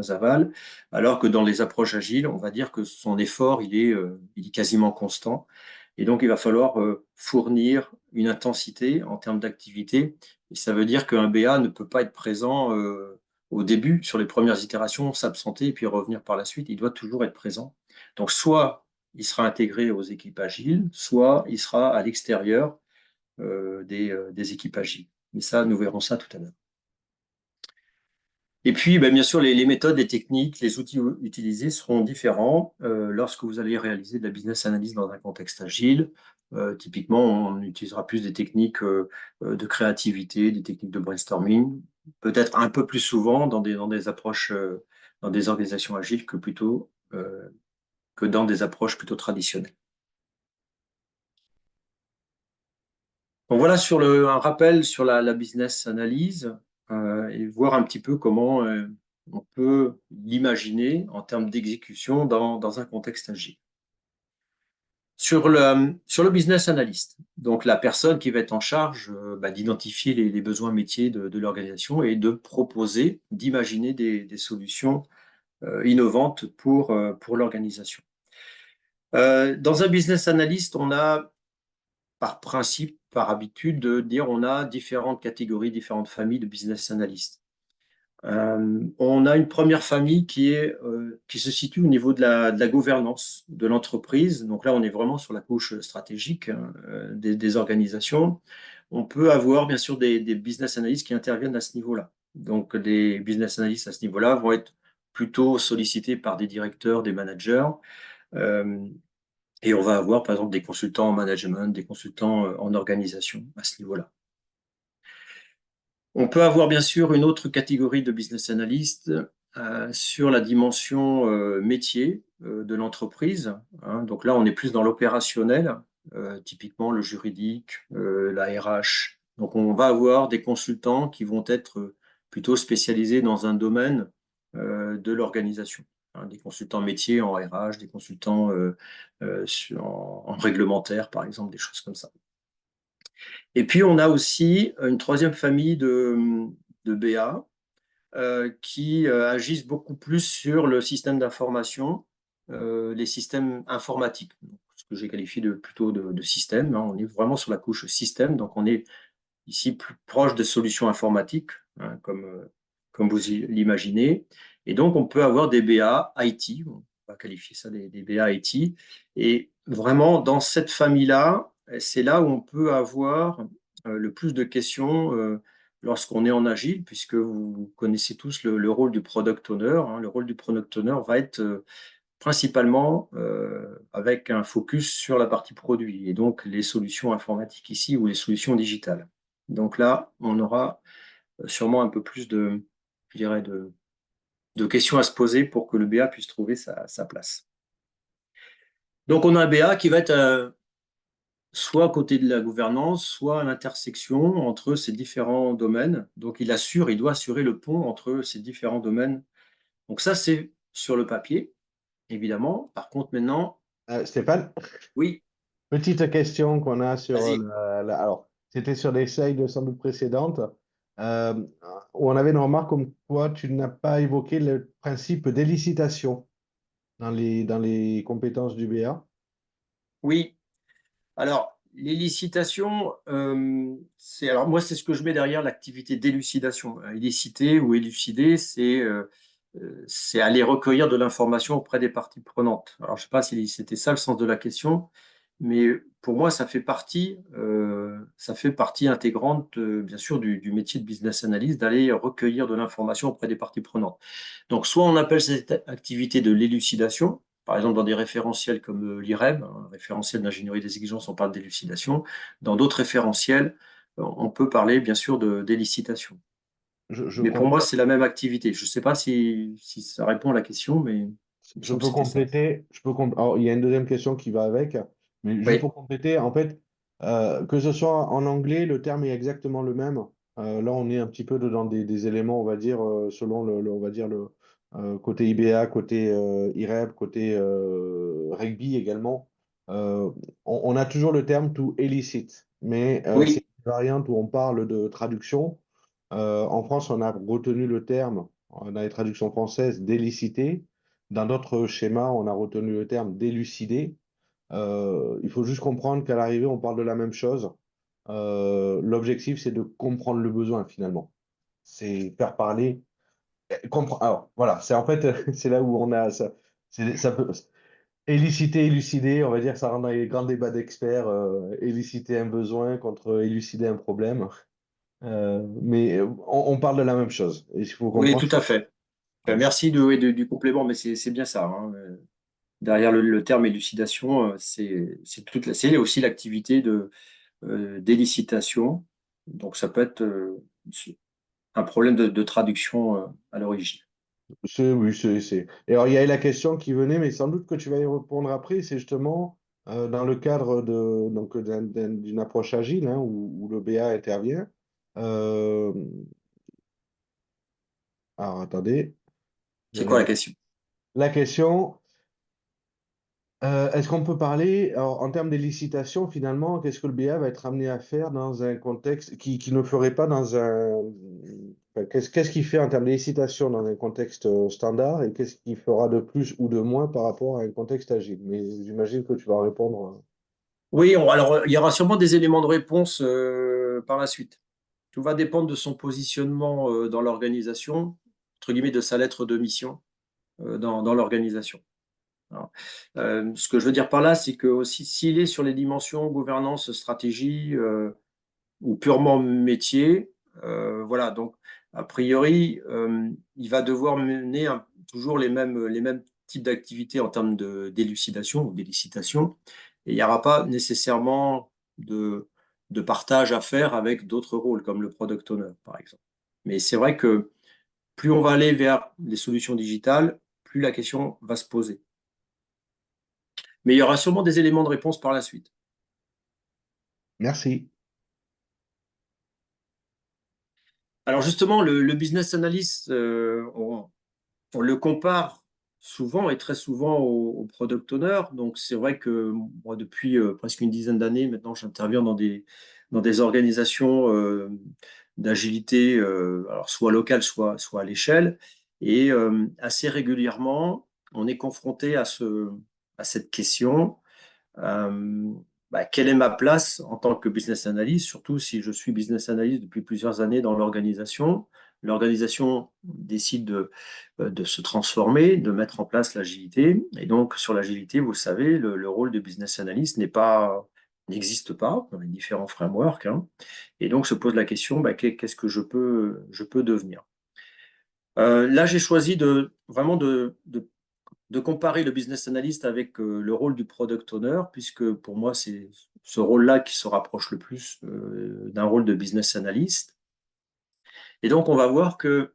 aval, alors que dans les approches agiles, on va dire que son effort, il est quasiment constant. Et donc, il va falloir fournir une intensité en termes d'activité. Et ça veut dire qu'un BA ne peut pas être présent au début, sur les premières itérations, s'absenter et puis revenir par la suite. Il doit toujours être présent. Donc, soit il sera intégré aux équipes agiles, soit il sera à l'extérieur des équipes agiles. Mais ça, nous verrons ça tout à l'heure. Et puis, bien sûr, les méthodes, les techniques, les outils utilisés seront différents lorsque vous allez réaliser de la business analysis dans un contexte agile. Typiquement, on utilisera plus des techniques de créativité, des techniques de brainstorming, peut-être un peu plus souvent dans des approches, dans des organisations agiles que dans des approches plutôt traditionnelles. Donc voilà sur un rappel sur la business analyse et voir un petit peu comment on peut l'imaginer en termes d'exécution dans un contexte agile. Sur le business analyst, donc la personne qui va être en charge d'identifier les besoins métiers de l'organisation et de proposer, d'imaginer des solutions innovantes pour l'organisation. Dans un business analyst, on a par principe par habitude de dire on a différentes catégories, différentes familles de business analysts. On a une première famille qui se situe au niveau de la gouvernance de l'entreprise. Donc là, on est vraiment sur la couche stratégique des organisations. On peut avoir bien sûr des business analysts qui interviennent à ce niveau-là. Donc des business analysts à ce niveau-là vont être plutôt sollicités par des directeurs, des managers. Et on va avoir par exemple des consultants en management, des consultants en organisation à ce niveau-là. On peut avoir bien sûr une autre catégorie de business analyst sur la dimension métier de l'entreprise. Hein. Donc là, on est plus dans l'opérationnel, typiquement le juridique, la RH. Donc on va avoir des consultants qui vont être plutôt spécialisés dans un domaine de l'organisation. Hein, des consultants métiers en RH, des consultants en réglementaire, par exemple, des choses comme ça. Et puis, on a aussi une troisième famille de BA qui agissent beaucoup plus sur le système d'information, les systèmes informatiques, ce que j'ai qualifié plutôt de système. Hein. On est vraiment sur la couche système, donc on est ici plus proche des solutions informatiques, hein, comme vous l'imaginez. Et donc, on peut avoir des BA IT, on va qualifier ça des BA IT. Et vraiment, dans cette famille-là, c'est là où on peut avoir le plus de questions lorsqu'on est en agile, puisque vous connaissez tous le rôle du product owner. Hein. Le rôle du product owner va être principalement avec un focus sur la partie produit, et donc les solutions informatiques ici ou les solutions digitales. Donc là, on aura sûrement un peu plus je dirais de questions à se poser pour que le BA puisse trouver sa place. Donc on a un BA qui va être soit à côté de la gouvernance, soit à l'intersection entre ces différents domaines. Donc il doit assurer le pont entre ces différents domaines. Donc ça, c'est sur le papier, évidemment. Par contre, maintenant, Stéphane, oui, petite question qu'on a sur vas-y. alors, c'était sur les slides sans doute précédentes, euh, où on avait une remarque comme quoi tu n'as pas évoqué le principe d'élicitation dans les compétences du BA. Oui, alors les licitations, alors moi c'est ce que je mets derrière l'activité d'élucidation. Éliciter ou élucider, c'est aller recueillir de l'information auprès des parties prenantes. Alors je ne sais pas si c'était ça le sens de la question, mais pour moi ça fait partie intégrante bien sûr du métier de business analyst d'aller recueillir de l'information auprès des parties prenantes. Donc soit on appelle cette activité de l'élucidation. Par exemple, dans des référentiels comme l'IREB, un référentiel d'ingénierie des exigences, on parle d'élucidation. Dans d'autres référentiels, on peut parler bien sûr d'élicitation. Je Mais pour moi, comprends. c'est la même activité. Je ne sais pas si ça répond à la question, mais il me Je semble que peux c'était ça. compléter. Alors, il y a une deuxième question qui va avec, mais juste Oui, pour compléter, en fait, que ce soit en anglais, le terme est exactement le même. Là, on est un petit peu dans des éléments, on va dire, selon on va dire côté IBA, côté IREB, côté rugby également. On a toujours le terme to elicit, mais c'est oui, une variante où on parle de traduction. En France, on a retenu le terme, dans les traductions françaises, d'éliciter. Dans d'autres schémas, on a retenu le terme d'élucider. Il faut juste comprendre qu'à l'arrivée, on parle de la même chose. L'objectif, c'est de comprendre le besoin finalement. C'est faire parler. Alors, voilà, c'est en fait, c'est là où on a ça. Ça peut éliciter, élucider, on va dire, ça rentre dans les grands débats d'experts. Éliciter un besoin contre élucider un problème. Mais on parle de la même chose. Et il faut oui, comprendre. tout à fait. Merci du complément, mais c'est bien ça. Hein. Derrière le terme élucidation, c'est aussi l'activité d'élicitation. Donc ça peut être un problème de traduction à l'origine. Oui, c'est. Et alors, il y a la question qui venait, mais sans doute que tu vas y répondre après. C'est justement dans le cadre d'une approche agile, hein, où le BA intervient. Euh, alors, attendez, C'est quoi j'avais la question? la question. Est-ce qu'on peut parler, alors, en termes d'élicitation, finalement, qu'est-ce que le BA va être amené à faire dans un contexte qui ne ferait pas dans un... Enfin, qu'est-ce qu'il fait en termes d'élicitation dans un contexte standard et qu'est-ce qu'il fera de plus ou de moins par rapport à un contexte agile? Mais j'imagine que tu vas répondre. Oui, alors il y aura sûrement des éléments de réponse par la suite. Tout va dépendre de son positionnement dans l'organisation, entre guillemets, de sa lettre de mission dans l'organisation. Ce que je veux dire par là, c'est que aussi, s'il est sur les dimensions gouvernance, stratégie ou purement métier, voilà, donc a priori, il va devoir mener toujours les mêmes types d'activités en termes d'élucidation ou d'élicitation, et il n'y aura pas nécessairement de partage à faire avec d'autres rôles, comme le product owner, par exemple. Mais c'est vrai que plus on va aller vers les solutions digitales, plus la question va se poser. Mais il y aura sûrement des éléments de réponse par la suite. Merci. Alors justement, le business analyst, on le compare souvent et très souvent au product owner. Donc c'est vrai que moi, depuis presque une dizaine d'années, maintenant, j'interviens dans des organisations d'agilité, alors soit locale, soit à l'échelle. Et assez régulièrement, on est confronté à cette question. Euh, Quelle est ma place en tant que business analyst, surtout si je suis business analyst depuis plusieurs années dans l'organisation. L'organisation décide de se transformer, de mettre en place l'agilité. Et donc, sur l'agilité, vous le savez, le rôle de business analyst n'existe pas dans les différents frameworks, hein. Et donc, se pose la question, qu'est-ce que je peux devenir? Là, j'ai choisi vraiment de comparer le business analyst avec le rôle du product owner, puisque pour moi, c'est ce rôle-là qui se rapproche le plus d'un rôle de business analyst. Et donc, on va voir que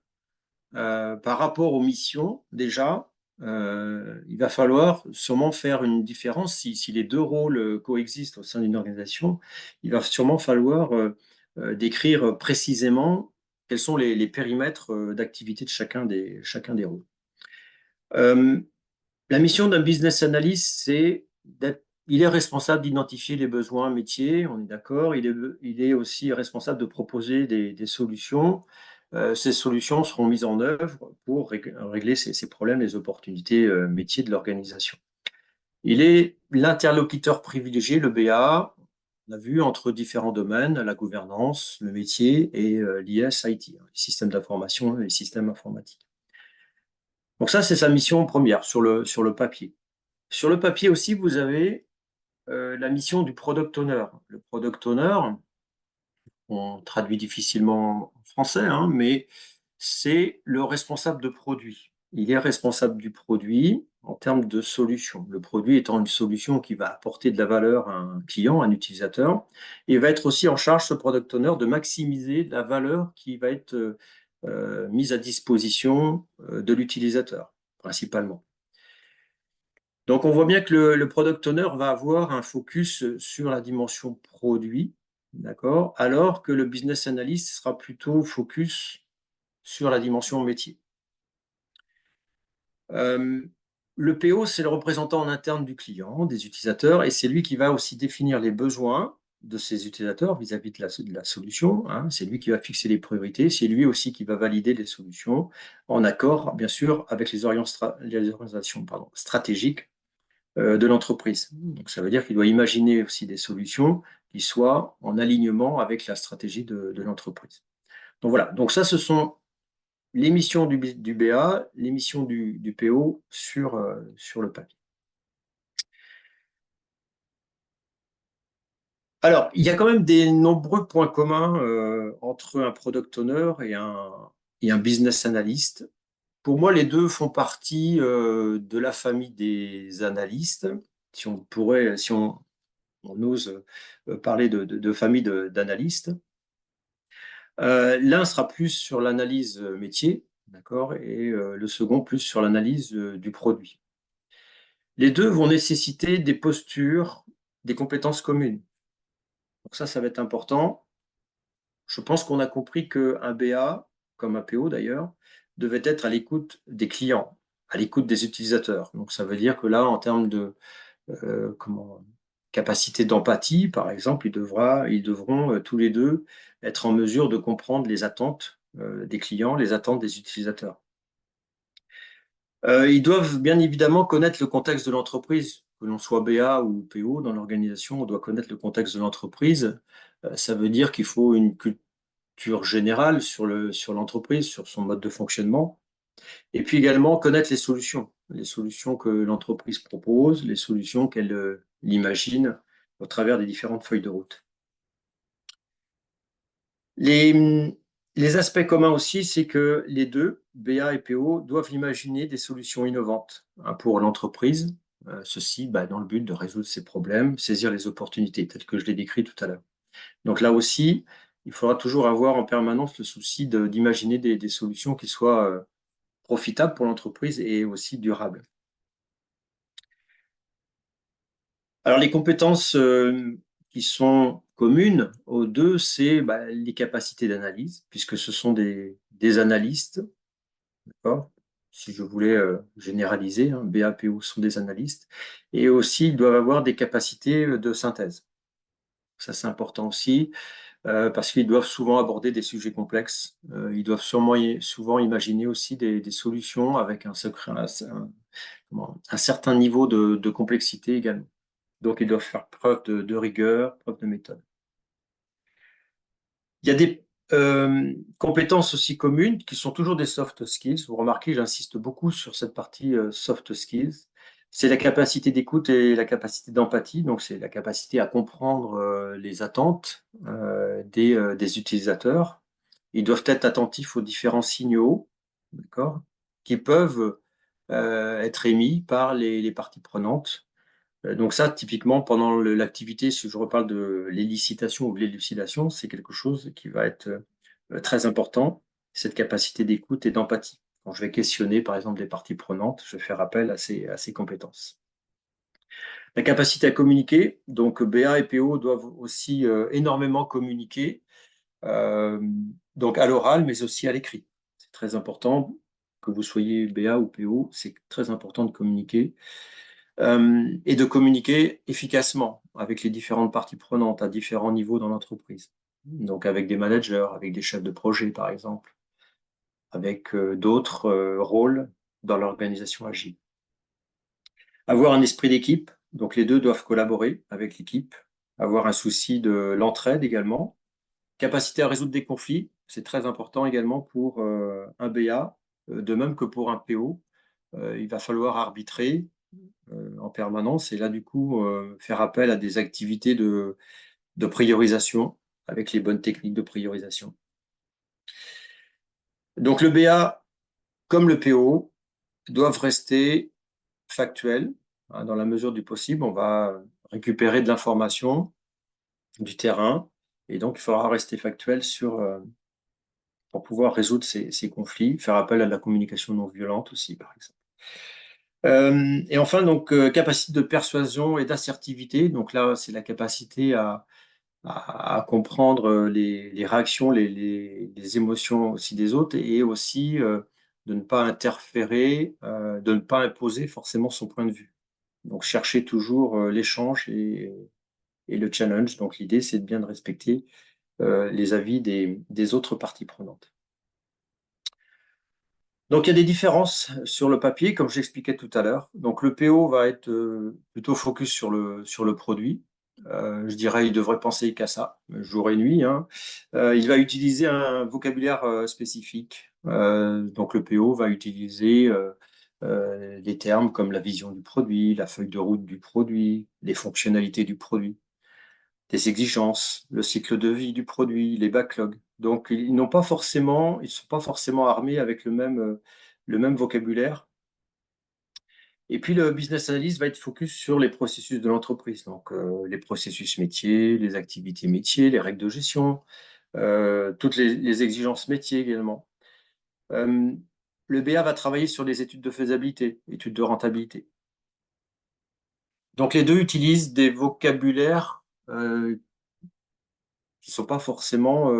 par rapport aux missions, déjà, il va falloir sûrement faire une différence. Si les deux rôles coexistent au sein d'une organisation, il va sûrement falloir décrire précisément quels sont les périmètres d'activité de chacun des rôles. Euh, La mission d'un business analyst, il est responsable d'identifier les besoins métiers, on est d'accord. Il est aussi responsable de proposer des solutions. Ces solutions seront mises en œuvre pour régler ces problèmes, les opportunités métiers de l'organisation. Il est l'interlocuteur privilégié, le BA, on a vu, entre différents domaines, la gouvernance, le métier et l'IS-IT, les systèmes d'information et les systèmes informatiques. Donc ça, c'est sa mission première sur le papier. Sur le papier aussi, vous avez la mission du product owner. Le product owner, on traduit difficilement en français, hein, mais c'est le responsable de produit. Il est responsable du produit en termes de solution. Le produit étant une solution qui va apporter de la valeur à un client, à un utilisateur, et va être aussi en charge, ce product owner, de maximiser la valeur qui va être mise à disposition de l'utilisateur, principalement. Donc, on voit bien que le product owner va avoir un focus sur la dimension produit, d'accord, alors que le business analyst sera plutôt focus sur la dimension métier. Le PO, c'est le représentant en interne du client, des utilisateurs, et c'est lui qui va aussi définir les besoins de ses utilisateurs vis-à-vis de la solution, hein. C'est lui qui va fixer les priorités, c'est lui aussi qui va valider les solutions en accord, bien sûr, avec les orientations stratégiques de l'entreprise. Donc, ça veut dire qu'il doit imaginer aussi des solutions qui soient en alignement avec la stratégie de l'entreprise. Donc voilà, donc ça, ce sont les missions du BA, les missions du PO sur le papier. Alors, il y a quand même des nombreux points communs entre un product owner et un business analyst. Pour moi, les deux font partie de la famille des analystes. Si on ose parler de famille d'analystes. L'un sera plus sur l'analyse métier, d'accord, et le second plus sur l'analyse du produit. Les deux vont nécessiter des postures, des compétences communes. Donc ça va être important. Je pense qu'on a compris qu'un BA, comme un PO d'ailleurs, devait être à l'écoute des clients, à l'écoute des utilisateurs. Donc ça veut dire que là, en termes de capacité d'empathie, par exemple, ils devront tous les deux être en mesure de comprendre les attentes des clients, les attentes des utilisateurs. Ils doivent bien évidemment connaître le contexte de l'entreprise, que l'on soit BA ou PO dans l'organisation, on doit connaître le contexte de l'entreprise. Ça veut dire qu'il faut une culture générale sur l'entreprise, sur son mode de fonctionnement. Et puis également connaître les solutions que l'entreprise propose, les solutions qu'elle imagine au travers des différentes feuilles de route. Les aspects communs aussi, c'est que les deux, BA et PO, doivent imaginer des solutions innovantes pour l'entreprise, ceci dans le but de résoudre ses problèmes, saisir les opportunités, telles que je l'ai décrit tout à l'heure. Donc là aussi, il faudra toujours avoir en permanence le souci d'imaginer des solutions qui soient profitables pour l'entreprise et aussi durables. Alors les compétences qui sont communes aux deux, c'est les capacités d'analyse, puisque ce sont des analystes, d'accord? Si je voulais généraliser, BAPO sont des analystes, et aussi ils doivent avoir des capacités de synthèse. Ça c'est important aussi, parce qu'ils doivent souvent aborder des sujets complexes, ils doivent souvent imaginer aussi des solutions avec un certain niveau de complexité également. Donc, ils doivent faire preuve de rigueur, preuve de méthode. Il y a des compétences aussi communes qui sont toujours des soft skills. Vous remarquez, j'insiste beaucoup sur cette partie soft skills. C'est la capacité d'écoute et la capacité d'empathie. Donc, c'est la capacité à comprendre les attentes des utilisateurs. Ils doivent être attentifs aux différents signaux, d'accord, qui peuvent être émis par les parties prenantes. Donc ça, typiquement, pendant l'activité, si je reparle de l'élicitation ou de l'élucidation, c'est quelque chose qui va être très important, cette capacité d'écoute et d'empathie. Quand je vais questionner, par exemple, des parties prenantes, je vais faire appel à ces compétences. La capacité à communiquer, donc BA et PO doivent aussi énormément communiquer, donc à l'oral, mais aussi à l'écrit. C'est très important, que vous soyez BA ou PO, c'est très important de communiquer. Et de communiquer efficacement avec les différentes parties prenantes à différents niveaux dans l'entreprise. Donc avec des managers, avec des chefs de projet par exemple, avec d'autres rôles dans l'organisation agile. Avoir un esprit d'équipe, donc les deux doivent collaborer avec l'équipe, avoir un souci de l'entraide également, capacité à résoudre des conflits, c'est très important également pour un BA, de même que pour un PO. Il va falloir arbitrer en permanence et là du coup faire appel à des activités de priorisation avec les bonnes techniques de priorisation. Donc le BA comme le PO doivent rester factuels dans la mesure du possible. On va récupérer de l'information du terrain et donc il faudra rester factuel pour pouvoir résoudre ces conflits, faire appel à la communication non violente aussi par exemple. Et enfin, donc, capacité de persuasion et d'assertivité. Donc là, c'est la capacité à comprendre les réactions, les émotions aussi des autres et aussi de ne pas interférer, de ne pas imposer forcément son point de vue. Donc, chercher toujours l'échange et le challenge. Donc, l'idée, c'est bien de respecter les avis des autres parties prenantes. Donc, il y a des différences sur le papier, comme j'expliquais tout à l'heure. Donc, le PO va être plutôt focus sur le produit. Je dirais, il devrait penser qu'à ça, jour et nuit. Il va utiliser un vocabulaire spécifique. Donc, le PO va utiliser des termes comme la vision du produit, la feuille de route du produit, les fonctionnalités du produit, des exigences, le cycle de vie du produit, les backlogs. Donc, ils ne sont pas forcément armés avec le même vocabulaire. Et puis, le business analyst va être focus sur les processus de l'entreprise, donc les processus métiers, les activités métiers, les règles de gestion, toutes les exigences métiers également. Le BA va travailler sur les études de faisabilité, études de rentabilité. Donc, les deux utilisent des vocabulaires qui ne sont pas forcément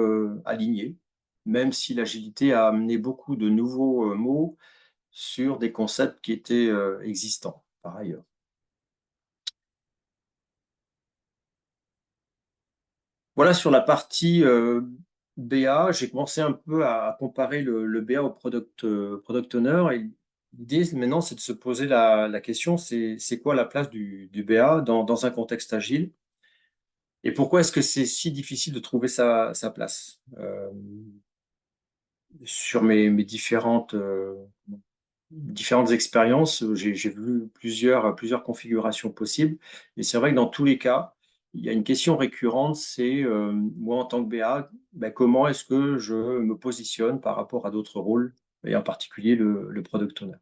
alignés, même si l'agilité a amené beaucoup de nouveaux mots sur des concepts qui étaient existants par ailleurs. Voilà sur la partie BA, j'ai commencé un peu à comparer le BA au product owner. Et L'idée maintenant, c'est de se poser la question, c'est quoi la place du BA dans un contexte agile? Et pourquoi est-ce que c'est si difficile de trouver sa place? Sur mes différentes expériences, j'ai vu plusieurs configurations possibles. Et c'est vrai que dans tous les cas, il y a une question récurrente, c'est moi en tant que BA, ben, comment est-ce que je me positionne par rapport à d'autres rôles, et en particulier le product owner.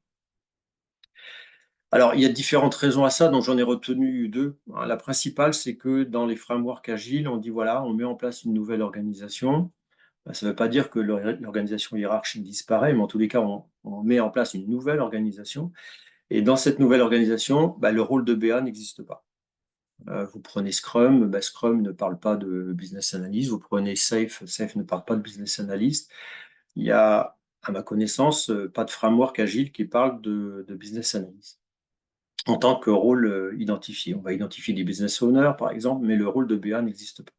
Alors, il y a différentes raisons à ça, donc j'en ai retenu deux. La principale, c'est que dans les frameworks agiles, on dit voilà, on met en place une nouvelle organisation. Ça ne veut pas dire que l'organisation hiérarchique disparaît, mais en tous les cas, on met en place une nouvelle organisation. Et dans cette nouvelle organisation, le rôle de BA n'existe pas. Vous prenez Scrum, Scrum ne parle pas de business analyst. Vous prenez Safe, Safe ne parle pas de business analyst. Il y a, à ma connaissance, pas de framework agile qui parle de business analyst en tant que rôle identifié. On va identifier des business owners, par exemple, mais le rôle de BA n'existe pas.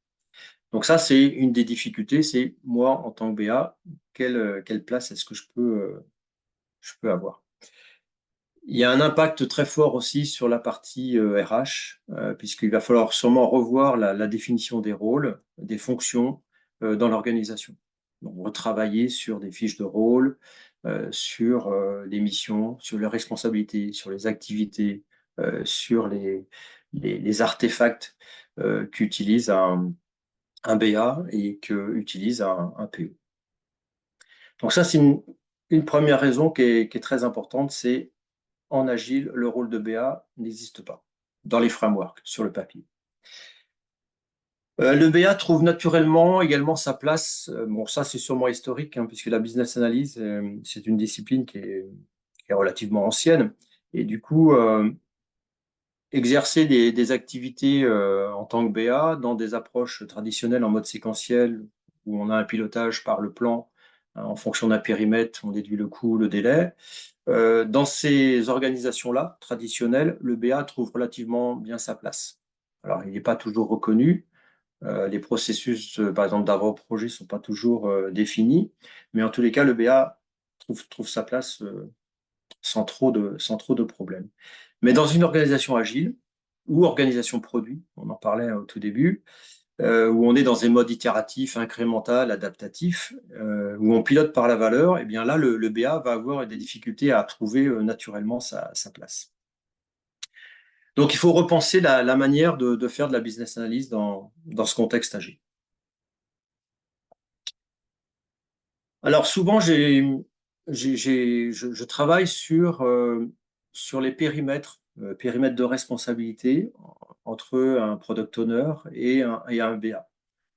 Donc ça, c'est une des difficultés, c'est moi, en tant que BA, quelle place est-ce que je peux avoir? Il y a un impact très fort aussi sur la partie RH, puisqu'il va falloir sûrement revoir la définition des rôles, des fonctions dans l'organisation. Donc, retravailler sur des fiches de rôle, sur les missions, sur les responsabilités, sur les activités, sur les artefacts qu'utilise un BA et qu'utilise un PO. Donc ça, c'est une première raison qui est très importante, c'est en agile, le rôle de BA n'existe pas dans les frameworks, sur le papier. Le BA trouve naturellement également sa place, bon ça c'est sûrement historique, hein, puisque la business analyse, c'est une discipline qui est relativement ancienne, et du coup, exercer des activités en tant que BA dans des approches traditionnelles en mode séquentiel, où on a un pilotage par le plan, hein, en fonction d'un périmètre, on déduit le coût, le délai. Dans ces organisations-là, traditionnelles, le BA trouve relativement bien sa place. Alors, il n'est pas toujours reconnu. Les processus, par exemple, d'avant-projet ne sont pas toujours définis. Mais en tous les cas, le BA trouve sa place sans trop de problèmes. Mais dans une organisation agile ou organisation produit, on en parlait au tout début, où on est dans des modes itératifs, incrémental, adaptatifs, où on pilote par la valeur, et bien là, le BA va avoir des difficultés à trouver naturellement sa place. Donc, il faut repenser la manière de faire de la business analyse dans ce contexte agile. Alors, souvent, je travaille sur les périmètres de responsabilité entre un product owner et un BA.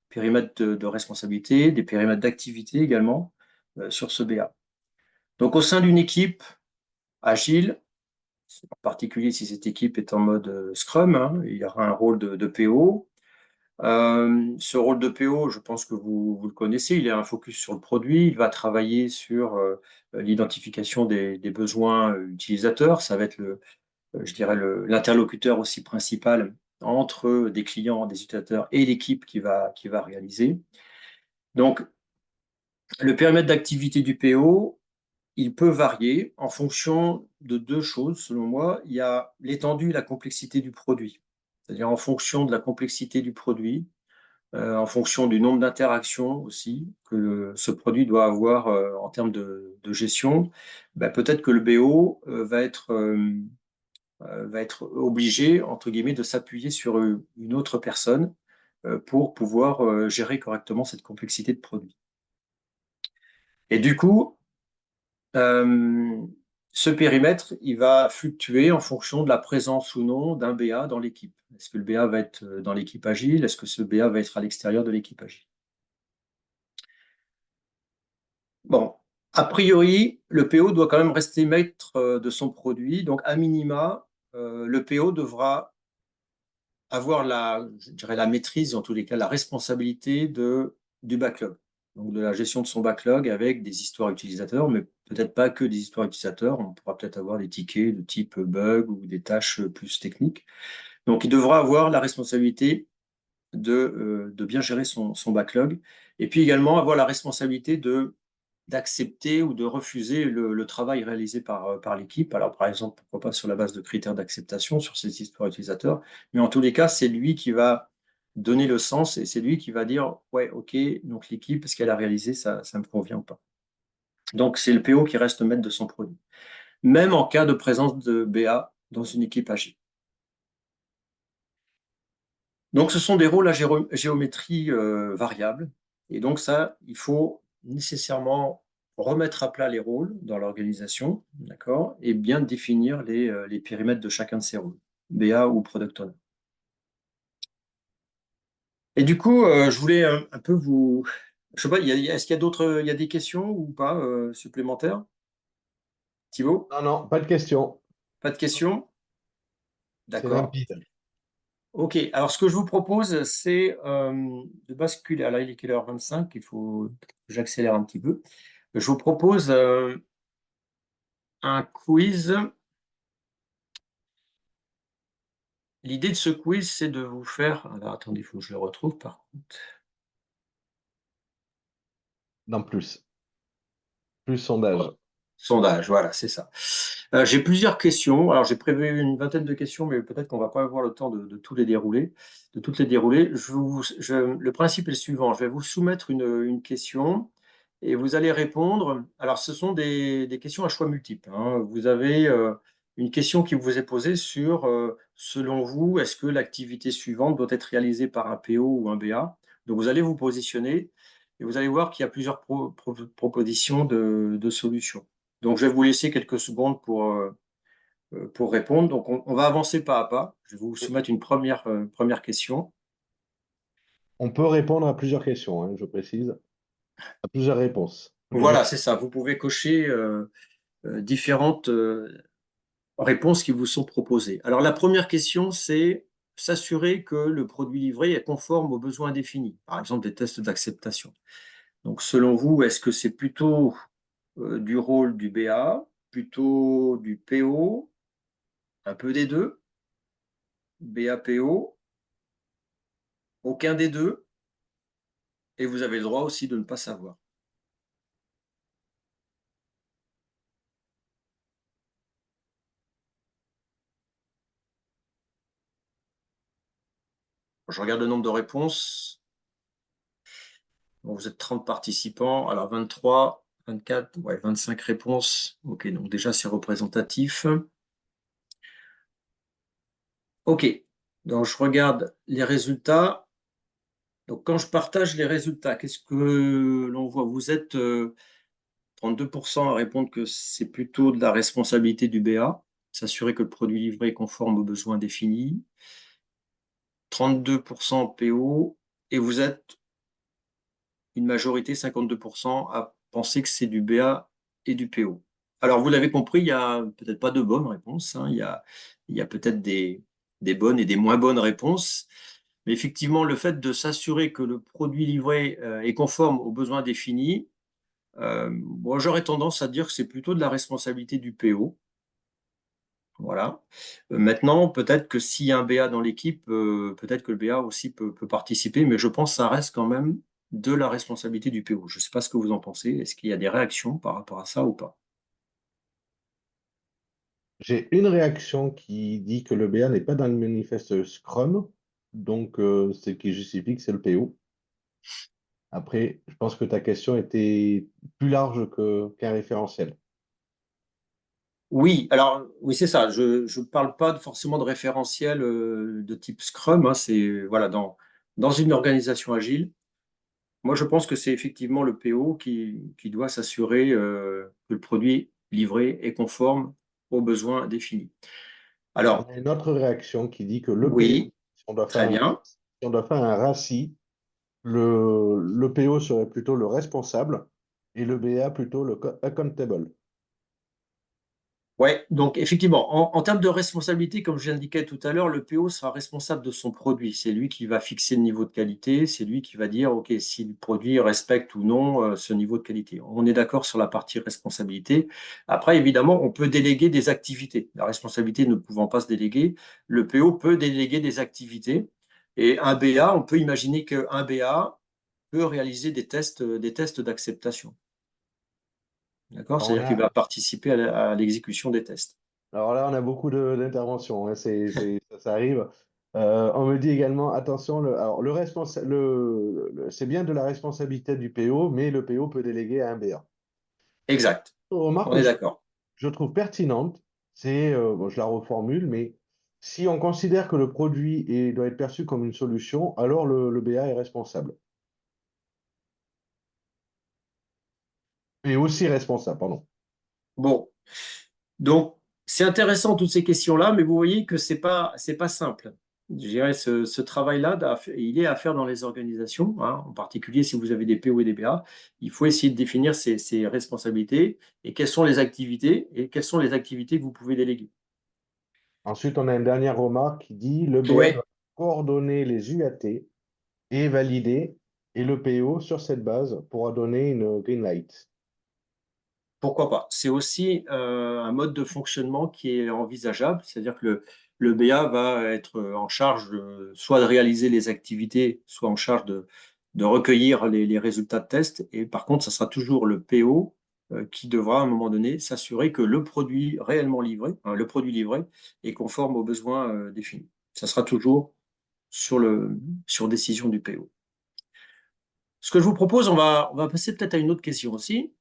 Périmètre de responsabilité, des périmètres d'activité également sur ce BA. Donc, au sein d'une équipe agile, en particulier si cette équipe est en mode Scrum, hein, il y aura un rôle de PO. Ce rôle de PO, je pense que vous le connaissez, il a un focus sur le produit, il va travailler sur l'identification des besoins utilisateurs, ça va être je dirais l'interlocuteur aussi principal entre des clients, des utilisateurs et l'équipe qui va réaliser. Donc, le périmètre d'activité du PO, il peut varier en fonction de deux choses, selon moi. Il y a l'étendue et la complexité du produit. C'est-à-dire en fonction de la complexité du produit, en fonction du nombre d'interactions aussi que ce produit doit avoir en termes de gestion, peut-être que le BO va être obligé, entre guillemets, de s'appuyer sur une autre personne pour pouvoir gérer correctement cette complexité de produit. Et du coup, ce périmètre, il va fluctuer en fonction de la présence ou non d'un BA dans l'équipe. Est-ce que le BA va être dans l'équipe agile? Est-ce que ce BA va être à l'extérieur de l'équipe agile? Bon, a priori, le PO doit quand même rester maître de son produit. Donc, à minima, le PO devra avoir je dirais la maîtrise, en tous les cas, la responsabilité du backlog. Donc, de la gestion de son backlog avec des histoires utilisateurs, mais peut-être pas que des histoires utilisateurs. On pourra peut-être avoir des tickets de type bug ou des tâches plus techniques. Donc, il devra avoir la responsabilité de bien gérer son backlog et puis également avoir la responsabilité de d'accepter ou de refuser le travail réalisé par l'équipe. Alors, par exemple, pourquoi pas sur la base de critères d'acceptation, sur ces histoires utilisateurs, mais en tous les cas, c'est lui qui va donner le sens et c'est lui qui va dire, ouais, ok, donc l'équipe, ce qu'elle a réalisé, ça me convient ou pas. Donc, c'est le PO qui reste maître de son produit, même en cas de présence de BA dans une équipe agile. Donc, ce sont des rôles à géométrie variable. Et donc, ça, il faut nécessairement remettre à plat les rôles dans l'organisation, d'accord, et bien définir les périmètres de chacun de ces rôles, BA ou Product Owner. Et du coup, je voulais un peu vous... Je sais pas, est-ce qu'il y a d'autres, il y a des questions ou pas supplémentaires? Thibaut, Non, non, pas de question. pas de questions? C'est D'accord. limpide. Ok, alors ce que je vous propose, c'est de basculer. Alors, il est quelle heure 25? Il faut que j'accélère un petit peu. Je vous propose un quiz. L'idée de ce quiz, c'est de vous faire... Alors, attendez, il faut que je le retrouve par contre. Non, plus. Plus sondage. Sondage, voilà, c'est ça. J'ai plusieurs questions. Alors, j'ai prévu une vingtaine de questions, mais peut-être qu'on ne va pas avoir le temps de tous les dérouler, de toutes les dérouler. Le principe est le suivant. Je vais vous soumettre une question et vous allez répondre. Alors, ce sont des questions à choix multiples, hein. Vous avez une question qui vous est posée sur, selon vous, est-ce que l'activité suivante doit être réalisée par un PO ou un BA? Donc, vous allez vous positionner et vous allez voir qu'il y a plusieurs propositions de solutions. Donc, je vais vous laisser quelques secondes pour répondre. Donc, on va avancer pas à pas. Je vais vous soumettre une première question. On peut répondre à plusieurs questions, hein, je précise, à plusieurs réponses. Voilà, c'est ça. Vous pouvez cocher différentes réponses qui vous sont proposées. Alors, la première question, c'est s'assurer que le produit livré est conforme aux besoins définis, par exemple des tests d'acceptation. Donc, selon vous, est-ce que c'est plutôt du rôle du BA, plutôt du PO, un peu des deux, BAPO, aucun des deux, et vous avez le droit aussi de ne pas savoir. Je regarde le nombre de réponses. Bon, vous êtes 30 participants, alors 23, 24, ouais, 25 réponses. Ok, donc déjà c'est représentatif. Ok, donc je regarde les résultats. Donc quand je partage les résultats, qu'est-ce que l'on voit? Vous êtes 32% à répondre que c'est plutôt de la responsabilité du BA, s'assurer que le produit livré est conforme aux besoins définis. 32% PO, et vous êtes une majorité, 52%, à penser que c'est du BA et du PO. Alors, vous l'avez compris, il n'y a peut-être pas de bonnes réponses, hein. Il y a peut-être des bonnes et des moins bonnes réponses. Mais effectivement, le fait de s'assurer que le produit livré est conforme aux besoins définis, bon, j'aurais tendance à dire que c'est plutôt de la responsabilité du PO. Voilà. Maintenant, peut-être que s'il y a un BA dans l'équipe, peut-être que le BA aussi peut participer, mais je pense que ça reste quand même de la responsabilité du PO. Je ne sais pas ce que vous en pensez. Est-ce qu'il y a des réactions par rapport à ça ou pas? J'ai une réaction qui dit que le BA n'est pas dans le manifeste Scrum, donc ce qui justifie que c'est le PO. Après, je pense que ta question était plus large qu'un référentiel. Oui, alors oui, c'est ça. Je ne parle pas forcément de référentiel de type Scrum, hein. C'est voilà, dans une organisation agile. Moi, je pense que c'est effectivement le PO qui doit s'assurer que le produit livré est conforme aux besoins définis. On Alors, a une autre réaction qui dit que le PO, oui, si on doit faire très bien. si on doit faire un RACI, le PO serait plutôt le responsable et le BA plutôt le accountable. Ouais, donc effectivement, en termes de responsabilité, comme je l'indiquais tout à l'heure, le PO sera responsable de son produit. C'est lui qui va fixer le niveau de qualité, c'est lui qui va dire, OK, si le produit respecte ou non ce niveau de qualité. On est d'accord sur la partie responsabilité. Après, évidemment, on peut déléguer des activités. La responsabilité ne pouvant pas se déléguer, le PO peut déléguer des activités. Et un BA, on peut imaginer qu'un BA peut réaliser des tests d'acceptation. D'accord? Alors, C'est-à-dire qu'il va participer à l'exécution des tests. alors là, on a beaucoup d'interventions, hein, ça arrive. On me dit également, attention, alors c'est bien de la responsabilité du PO, mais le PO peut déléguer à un BA. Exact. Une remarque On que est d'accord. je trouve pertinente, bon, je la reformule, mais si on considère que le produit doit être perçu comme une solution, alors le BA est responsable. Et aussi responsable, pardon. Bon. Donc, c'est intéressant toutes ces questions-là, mais vous voyez que c'est pas simple. Je dirais ce travail-là, il est à faire dans les organisations, hein, en particulier si vous avez des PO et des BA. Il faut essayer de définir ces responsabilités et quelles sont les activités que vous pouvez déléguer. Ensuite, on a une dernière remarque qui dit le BA Oui, doit coordonner les UAT et valider, et le PO, sur cette base, pourra donner une green light. pourquoi pas. C'est aussi un mode de fonctionnement qui est envisageable, c'est-à-dire que le BA va être en charge soit de réaliser les activités, soit en charge de recueillir les résultats de test. Et par contre, ça sera toujours le PO qui devra à un moment donné s'assurer que le produit réellement livré, hein, le produit livré, est conforme aux besoins définis. Ça sera toujours sur décision du PO. Ce que je vous propose, on va passer peut-être à une autre question aussi.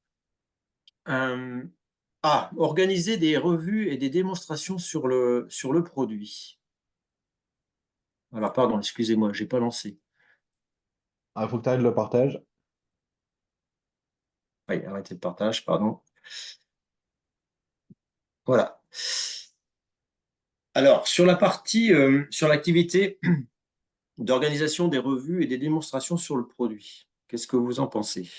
Euh, Organiser des revues et des démonstrations sur le produit. Alors, pardon, excusez-moi, j'ai pas lancé. Il faut que tu arrêtes le partage. Oui, arrêtez le partage, pardon. Voilà. Alors, sur l'activité d'organisation des revues et des démonstrations sur le produit, qu'est-ce que vous en pensez?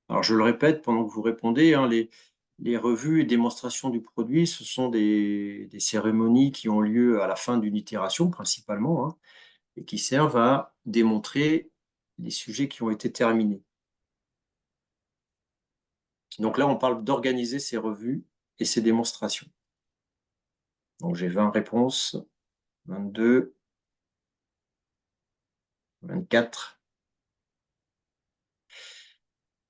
Alors, je le répète pendant que vous répondez, hein, les revues et démonstrations du produit, ce sont des cérémonies qui ont lieu à la fin d'une itération, principalement, hein, et qui servent à démontrer les sujets qui ont été terminés. Donc là, on parle d'organiser ces revues et ces démonstrations. Donc j'ai 20 réponses, 22, 24.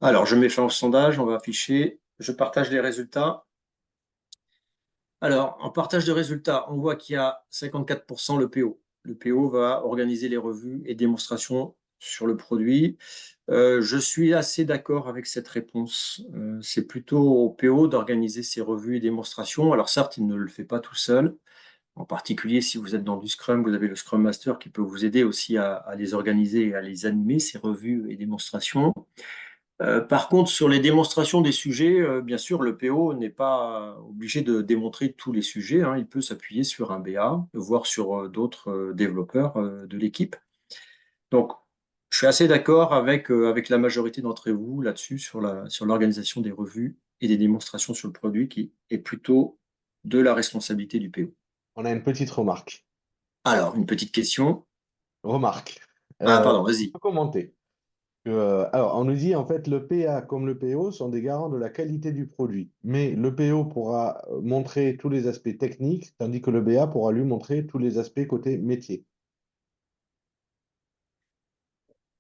Alors, je mets fin au sondage, on va afficher. Je partage les résultats. Alors, en partage de résultats, on voit qu'il y a 54% le PO. Le PO va organiser les revues et démonstrations sur le produit. Je suis assez d'accord avec cette réponse. C'est plutôt au PO d'organiser ces revues et démonstrations. Alors certes, il ne le fait pas tout seul. En particulier, si vous êtes dans du Scrum, vous avez le Scrum Master qui peut vous aider aussi à les organiser et à les animer, ces revues et démonstrations. Par contre, sur les démonstrations des sujets, bien sûr, le PO n'est pas obligé de démontrer tous les sujets, hein. Il peut s'appuyer sur un BA, voire sur d'autres développeurs de l'équipe. Donc, je suis assez d'accord avec la majorité d'entre vous là-dessus, sur l'organisation des revues et des démonstrations sur le produit, qui est plutôt de la responsabilité du PO. On a une petite remarque. Alors, une petite question. Remarque. Ah, On pardon, vas-y. peut commenter. Alors, on nous dit en fait le PA comme le PO sont des garants de la qualité du produit, mais le PO pourra montrer tous les aspects techniques, tandis que le BA pourra lui montrer tous les aspects côté métier.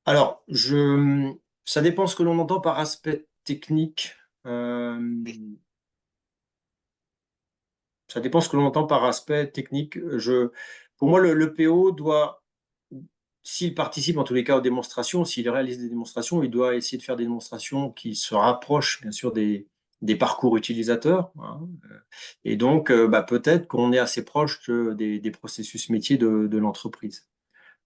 Alors, ça dépend ce que l'on entend par aspect technique. Euh, Ça dépend ce que l'on entend par aspect technique. Pour moi, le PO doit, s'il participe en tous les cas aux démonstrations, s'il réalise des démonstrations, il doit essayer de faire des démonstrations qui se rapprochent bien sûr des parcours utilisateurs, hein. Et donc, peut-être qu'on est assez proche des processus métiers de l'entreprise.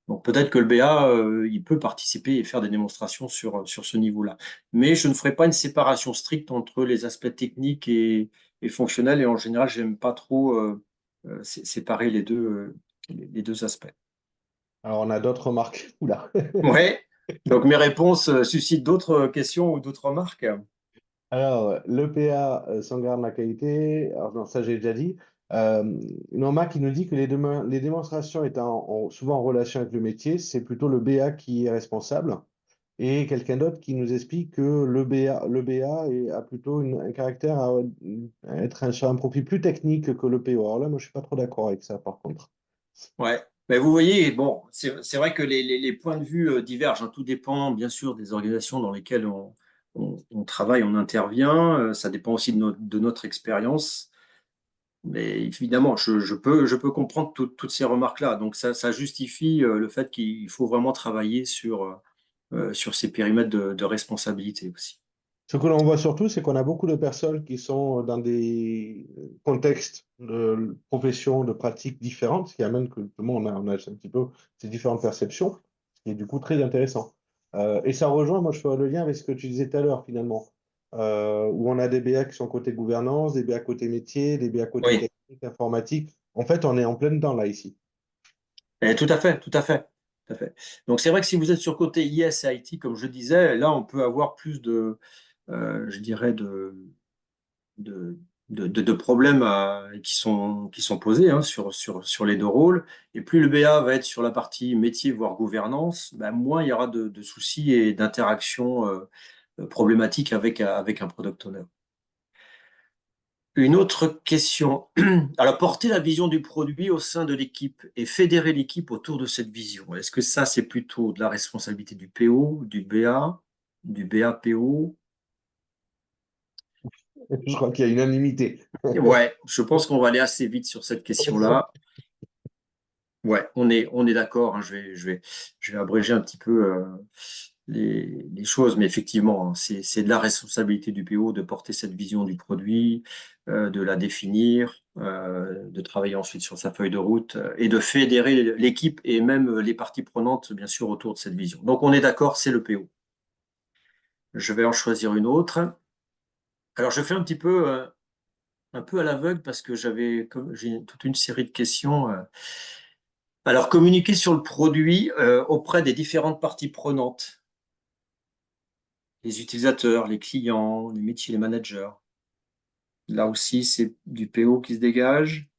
Donc peut-être que le BA, il peut participer et faire des démonstrations sur ce niveau-là. Mais je ne ferai pas une séparation stricte entre les aspects techniques et fonctionnels. Et en général, j'aime pas trop séparer les deux aspects. Alors, on a d'autres remarques. Oula. Ouais. Donc mes réponses suscitent d'autres questions ou d'autres remarques. Alors, le PA sauvegarde la qualité. Alors, non, ça, j'ai déjà dit. Euh, une remarque qui nous dit que les démonstrations étant souvent en relation avec le métier, c'est plutôt le BA qui est responsable. Et quelqu'un d'autre qui nous explique que a plutôt un caractère à être sur un profil plus technique que le PO. Alors là, moi, je suis pas trop d'accord avec ça, par contre. Ouais. Mais vous voyez, bon, c'est vrai que les points de vue divergent, hein. Tout dépend, bien sûr, des organisations dans lesquelles on travaille, on intervient. Ça dépend aussi de notre expérience. Mais évidemment, je peux comprendre toutes ces remarques-là. Donc, ça justifie le fait qu'il faut vraiment travailler sur ces périmètres de responsabilité aussi. Ce que l'on voit surtout, c'est qu'on a beaucoup de personnes qui sont dans des contextes de professions, de pratiques différentes, ce qui amène que tout le monde on a un petit peu ces différentes perceptions, ce qui est du coup très intéressant. Et ça rejoint, moi je ferai le lien avec ce que tu disais tout à l'heure finalement, où on a des BA qui sont côté gouvernance, des BA côté métier, des BA côté Oui, technique, informatique. En fait, on est en plein dedans là ici. tout à fait, tout à fait, tout à fait. Donc, c'est vrai que si vous êtes sur côté IS et IT, comme je disais, là, on peut avoir plus je dirais, de, de problèmes qui sont posés hein, sur les deux rôles. Et plus le BA va être sur la partie métier, voire gouvernance, ben, moins il y aura de soucis et d'interactions problématiques avec un product owner. Une autre question. Alors, porter la vision du produit au sein de l'équipe et fédérer l'équipe autour de cette vision. Est-ce que ça, c'est plutôt de la responsabilité du PO, du BA, du BA-PO? Je crois qu'il y a unanimité. Ouais, je pense qu'on va aller assez vite sur cette question-là. Ouais, on est d'accord, hein, je vais abréger un petit peu les choses, mais effectivement, hein, c'est de la responsabilité du PO de porter cette vision du produit, de la définir, de travailler ensuite sur sa feuille de route et de fédérer l'équipe et même les parties prenantes, bien sûr, autour de cette vision. Donc, on est d'accord, c'est le PO. Je vais en choisir une autre. Alors, je fais un peu à l'aveugle parce que j'ai toute une série de questions. Alors, communiquer sur le produit auprès des différentes parties prenantes, les utilisateurs, les clients, les métiers, les managers. Là aussi, c'est du PO qui se dégage.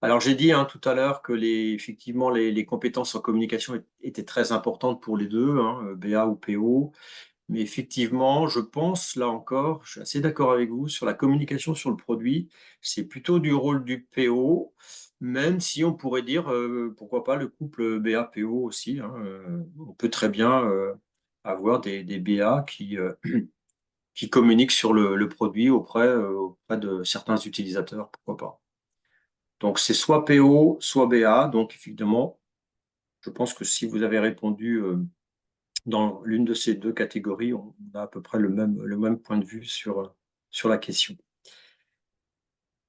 Alors, j'ai dit hein, tout à l'heure que effectivement, les compétences en communication étaient très importantes pour les deux, hein, BA ou PO. Mais effectivement, je pense, là encore, je suis assez d'accord avec vous sur la communication sur le produit. C'est plutôt du rôle du PO, même si on pourrait dire, pourquoi pas, le couple BA-PO aussi, hein. On peut très bien avoir des BA qui communiquent sur le produit auprès de certains utilisateurs, pourquoi pas. Donc, c'est soit PO, soit BA. Donc, évidemment, je pense que si vous avez répondu dans l'une de ces deux catégories, on a à peu près le même point de vue sur la question.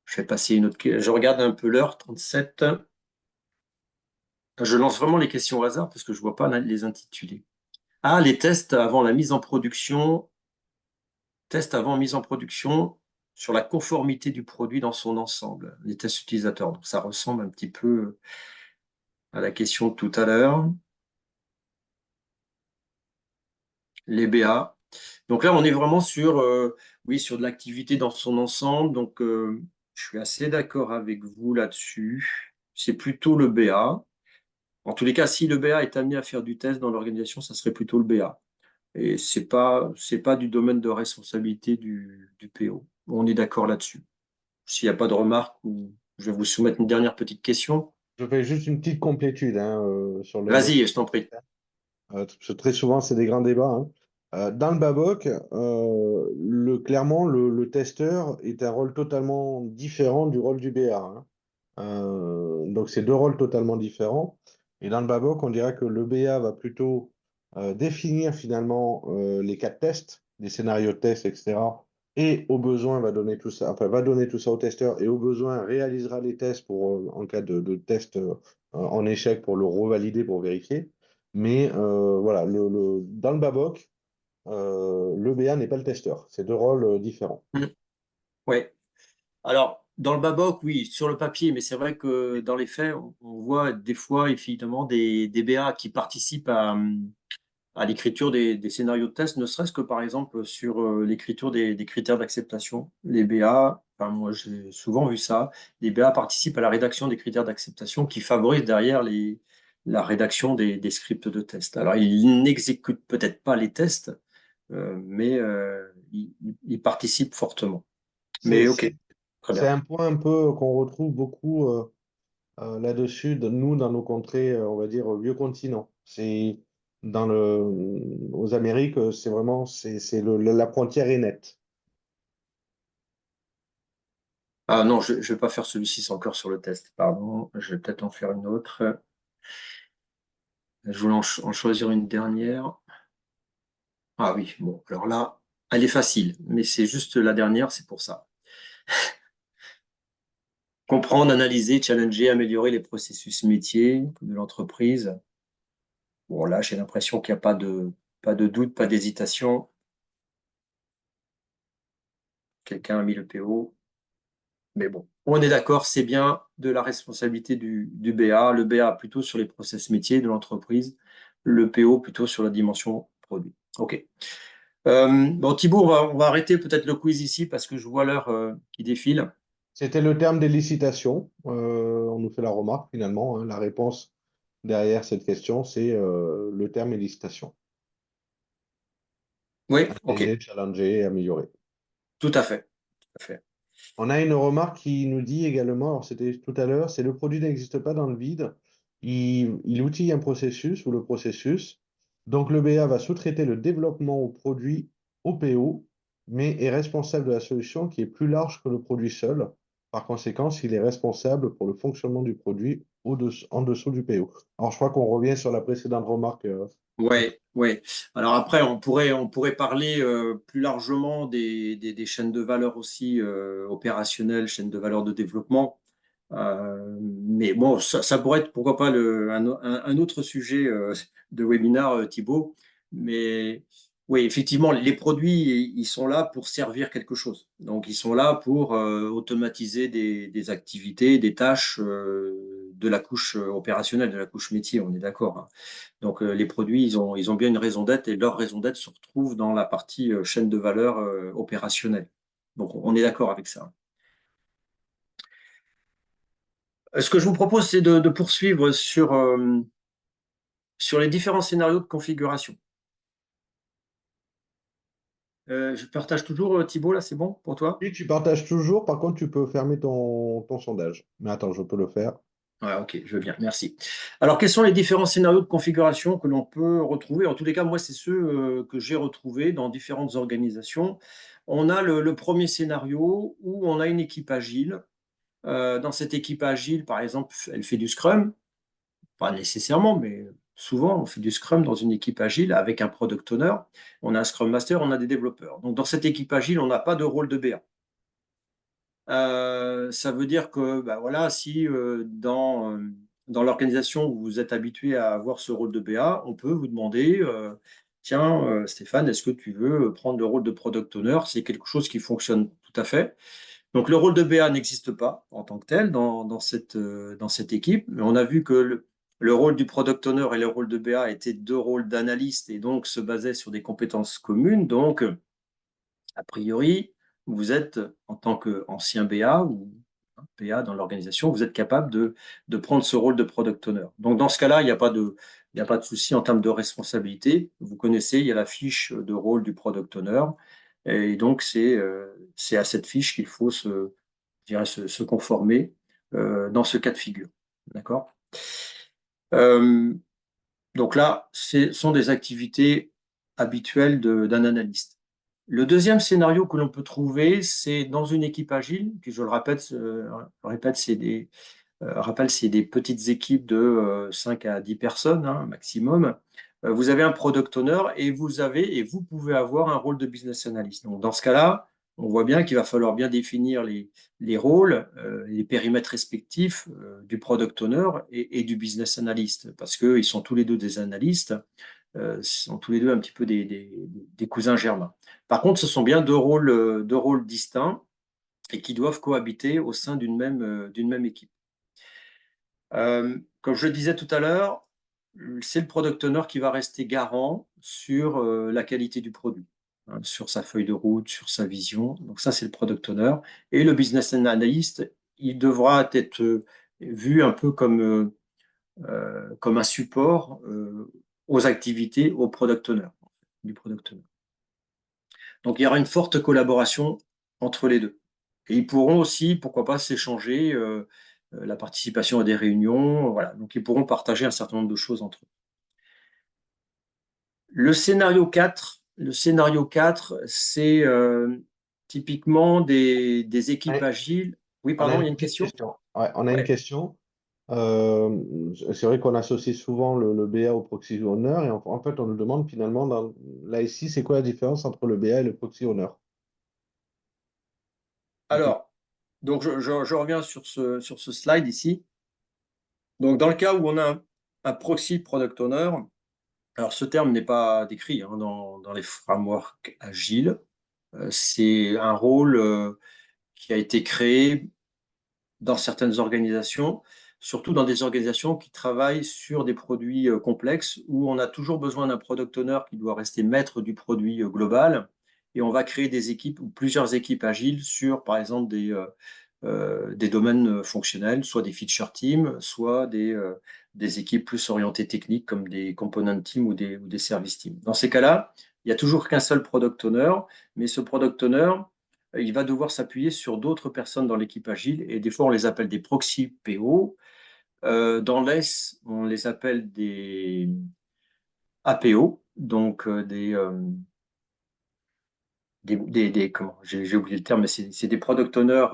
Je vais passer une autre. Je regarde un peu l'heure, 37. Je lance vraiment les questions au hasard parce que je ne vois pas les intitulés. Ah, les tests avant la mise en production. Tests avant mise en production sur la conformité du produit dans son ensemble. Les tests utilisateurs. Donc, ça ressemble un petit peu à la question de tout à l'heure. Les BA. Donc là, on est vraiment oui, sur de l'activité dans son ensemble. Donc, je suis assez d'accord avec vous là-dessus. C'est plutôt le BA. En tous les cas, si le BA est amené à faire du test dans l'organisation, ça serait plutôt le BA. Et c'est pas du domaine de responsabilité du PO. On est d'accord là-dessus. S'il n'y a pas de remarques, je vais vous soumettre une dernière petite question. Je fais juste une petite complétude hein, sur le Vas-y, je t'en prie. parce que très souvent, c'est des grands débats. Hein. Dans le Baboc, clairement, le testeur est un rôle totalement différent du rôle du BA. Hein. Donc, c'est deux rôles totalement différents. Et dans le Baboc, on dirait que le BA va plutôt définir finalement les cas de test, les scénarios de test, etc. Et au besoin, va donner tout ça, enfin, va donner tout ça au testeur et au besoin, réalisera les tests en cas de test en échec pour le revalider, pour vérifier. Mais voilà, dans le Baboc, le BA n'est pas le testeur. C'est deux rôles différents. Oui. Alors, dans le Baboc, oui, sur le papier, mais c'est vrai que dans les faits, on voit des fois, évidemment, des BA qui participent à l'écriture des scénarios de test, ne serait-ce que par exemple sur l'écriture des critères d'acceptation. Les BA, enfin, moi j'ai souvent vu ça, les BA participent à la rédaction des critères d'acceptation qui favorisent derrière la rédaction des scripts de test. Alors, ils n'exécutent peut-être pas les tests, mais il participe fortement. C'est, Mais OK, c'est, très c'est bien. un point un peu qu'on retrouve beaucoup là-dessus, nous, dans nos contrées, on va dire, vieux continent. Aux Amériques, c'est vraiment, la frontière est nette. Ah non, je ne vais pas faire celui-ci sans cœur sur le test. Pardon, je vais peut-être en faire une autre. Je voulais en choisir une dernière. Ah oui, bon, alors là, elle est facile, mais c'est juste la dernière, c'est pour ça. Comprendre, analyser, challenger, améliorer les processus métiers de l'entreprise. Bon, là, j'ai l'impression qu'il n'y a pas de doute, pas d'hésitation. Quelqu'un a mis le PO. Mais bon, on est d'accord, c'est bien de la responsabilité du BA. Le BA plutôt sur les process métiers de l'entreprise, le PO plutôt sur la dimension produit. OK. Bon, Thibaut, on va arrêter peut-être le quiz ici parce que je vois l'heure qui défile. C'était le terme des licitations. On nous fait la remarque, finalement, hein. La réponse derrière cette question, c'est le terme hésitation. Oui, OK, Analyser, challenger et améliorer. tout à fait. Tout à fait. On a une remarque qui nous dit également, alors c'était tout à l'heure, c'est le produit n'existe pas dans le vide. Il outille un processus ou le processus. Donc le BA va sous-traiter le développement au produit au PO, mais est responsable de la solution qui est plus large que le produit seul. Par conséquent, il est responsable pour le fonctionnement du produit en dessous du PO. Alors je crois qu'on revient sur la précédente remarque. Ouais, ouais. Alors après, on pourrait parler plus largement des chaînes de valeur aussi opérationnelles, chaînes de valeur de développement. Mais bon, ça pourrait être pourquoi pas un autre sujet de webinaire, Thibaut. Mais oui, effectivement, les produits, ils sont là pour servir quelque chose. Donc, ils sont là pour automatiser des activités, des tâches de la couche opérationnelle, de la couche métier, on est d'accord, hein. Donc, les produits, ils ont bien une raison d'être et leur raison d'être se retrouve dans la partie chaîne de valeur opérationnelle. Donc, on est d'accord avec ça. Ce que je vous propose, c'est de poursuivre sur les différents scénarios de configuration. Je partage toujours, Thibaut, là, c'est bon pour toi? Et tu partages toujours, par contre, tu peux fermer ton sondage. Mais attends, je peux le faire. Ouais, ok, je veux bien, merci. Alors, quels sont les différents scénarios de configuration que l'on peut retrouver? En tous les cas, moi, c'est ceux que j'ai retrouvés dans différentes organisations. On a le premier scénario où on a une équipe agile. Dans cette équipe agile, par exemple, elle fait du Scrum. Pas nécessairement, mais souvent, on fait du Scrum dans une équipe agile avec un Product Owner. On a un Scrum Master, on a des développeurs. Donc, dans cette équipe agile, on n'a pas de rôle de BA. Ça veut dire que bah, voilà, si dans l'organisation, vous êtes habitué à avoir ce rôle de BA, on peut vous demander, tiens, Stéphane, est-ce que tu veux prendre le rôle de Product Owner? C'est quelque chose qui fonctionne tout à fait. Donc le rôle de BA n'existe pas en tant que tel dans cette équipe, mais on a vu que le rôle du Product Owner et le rôle de BA étaient deux rôles d'analyste et donc se basaient sur des compétences communes. Donc, a priori, vous êtes, en tant qu'ancien BA ou BA dans l'organisation, vous êtes capable de prendre ce rôle de Product Owner. Donc dans ce cas-là, il n'y a pas de souci en termes de responsabilité. Vous connaissez, il y a la fiche de rôle du Product Owner. Et donc, c'est à cette fiche qu'il faut je dirais, se conformer dans ce cas de figure. D'accord? Euh, donc là, ce sont des activités habituelles d'un analyste. Le deuxième scénario que l'on peut trouver, c'est dans une équipe agile, puis je le répète, c'est des petites équipes de 5 à 10 personnes, hein, maximum. Vous avez un product owner et vous pouvez avoir un rôle de business analyst. Donc, dans ce cas-là, on voit bien qu'il va falloir bien définir les rôles, les périmètres respectifs du product owner et du business analyst, parce qu'ils sont tous les deux des analystes, sont tous les deux un petit peu des cousins germains. Par contre, ce sont bien deux rôles distincts et qui doivent cohabiter au sein d'une même équipe. Comme je le disais tout à l'heure, c'est le product owner qui va rester garant sur la qualité du produit, hein, sur sa feuille de route, sur sa vision. Donc ça, c'est le product owner. Et le business analyst, il devra être vu un peu comme un support aux activités au product owner, du product owner. Donc, il y aura une forte collaboration entre les deux. Et ils pourront aussi, pourquoi pas, s'échanger la participation à des réunions. Voilà. Donc, ils pourront partager un certain nombre de choses entre eux. Le scénario 4, c'est typiquement des équipes Ouais, agiles. Oui, on a pardon, il y une a une petite question? question. Ouais, on a une Ouais. question. C'est vrai qu'on associe souvent le BA au proxy owner et en fait, on nous demande finalement, là ici, c'est quoi la différence entre le BA et le proxy owner? On peut- Alors, donc je reviens sur ce slide ici. Donc, dans le cas où on a un proxy product owner, alors ce terme n'est pas décrit dans les frameworks agiles. C'est un rôle qui a été créé dans certaines organisations, surtout dans des organisations qui travaillent sur des produits complexes, où on a toujours besoin d'un product owner qui doit rester maître du produit global. Et on va créer des équipes ou plusieurs équipes agiles sur, par exemple, des domaines fonctionnels, soit des feature teams, soit des équipes plus orientées techniques comme des component teams ou des service teams. Dans ces cas-là, il n'y a toujours qu'un seul product owner, mais ce product owner, il va devoir s'appuyer sur d'autres personnes dans l'équipe agile, et des fois on les appelle des proxy PO. Dans l'ES, on les appelle des APO, donc comment, j'ai oublié le terme, mais c'est des product owners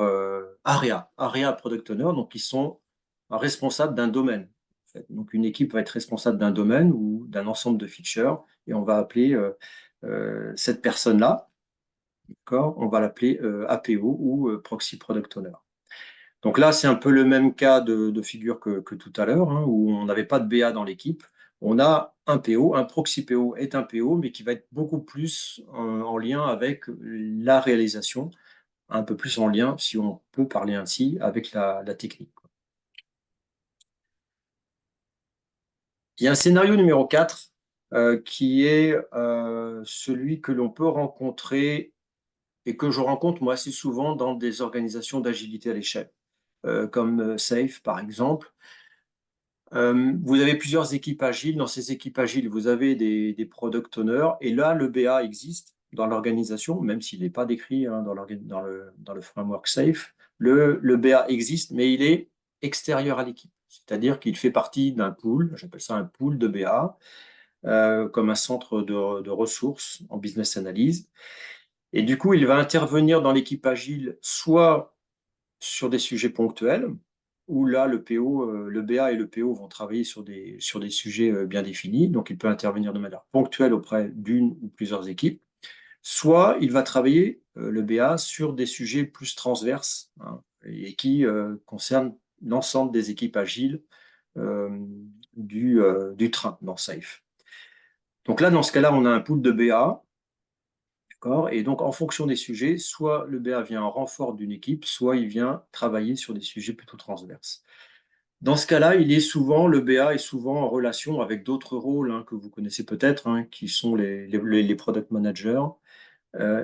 area product owner, donc ils sont responsables d'un domaine. En fait. Donc une équipe va être responsable d'un domaine ou d'un ensemble de features, et on va appeler cette personne-là, d'accord, on va l'appeler APO ou proxy product owner. Donc là, c'est un peu le même cas de figure que tout à l'heure, où on n'avait pas de BA dans l'équipe. On a un PO, un proxy PO est un PO, mais qui va être beaucoup plus en lien avec la réalisation, un peu plus en lien, si on peut parler ainsi, avec la technique. Il y a un scénario numéro 4 qui est celui que l'on peut rencontrer et que je rencontre moi assez souvent dans des organisations d'agilité à l'échelle, comme SAFe par exemple. Vous avez plusieurs équipes agiles. Dans ces équipes agiles, vous avez des product owners. Et là, le BA existe dans l'organisation, même s'il n'est pas décrit dans le framework SAFe. Le BA existe, mais il est extérieur à l'équipe. C'est-à-dire qu'il fait partie d'un pool, j'appelle ça un pool de BA, comme un centre de ressources en business analyse. Et du coup, il va intervenir dans l'équipe agile, soit sur des sujets ponctuels, où là, le BA et le PO vont travailler sur des sujets bien définis, donc il peut intervenir de manière ponctuelle auprès d'une ou plusieurs équipes, soit il va travailler, le BA, sur des sujets plus transverses, et qui concernent l'ensemble des équipes agiles euh, du train dans SAFe. Donc là, dans ce cas-là, on a un pool de BA. Et donc, en fonction des sujets, soit le BA vient en renfort d'une équipe, soit il vient travailler sur des sujets plutôt transverses. Dans ce cas-là, le BA est souvent en relation avec d'autres rôles que vous connaissez peut-être, qui sont les product managers,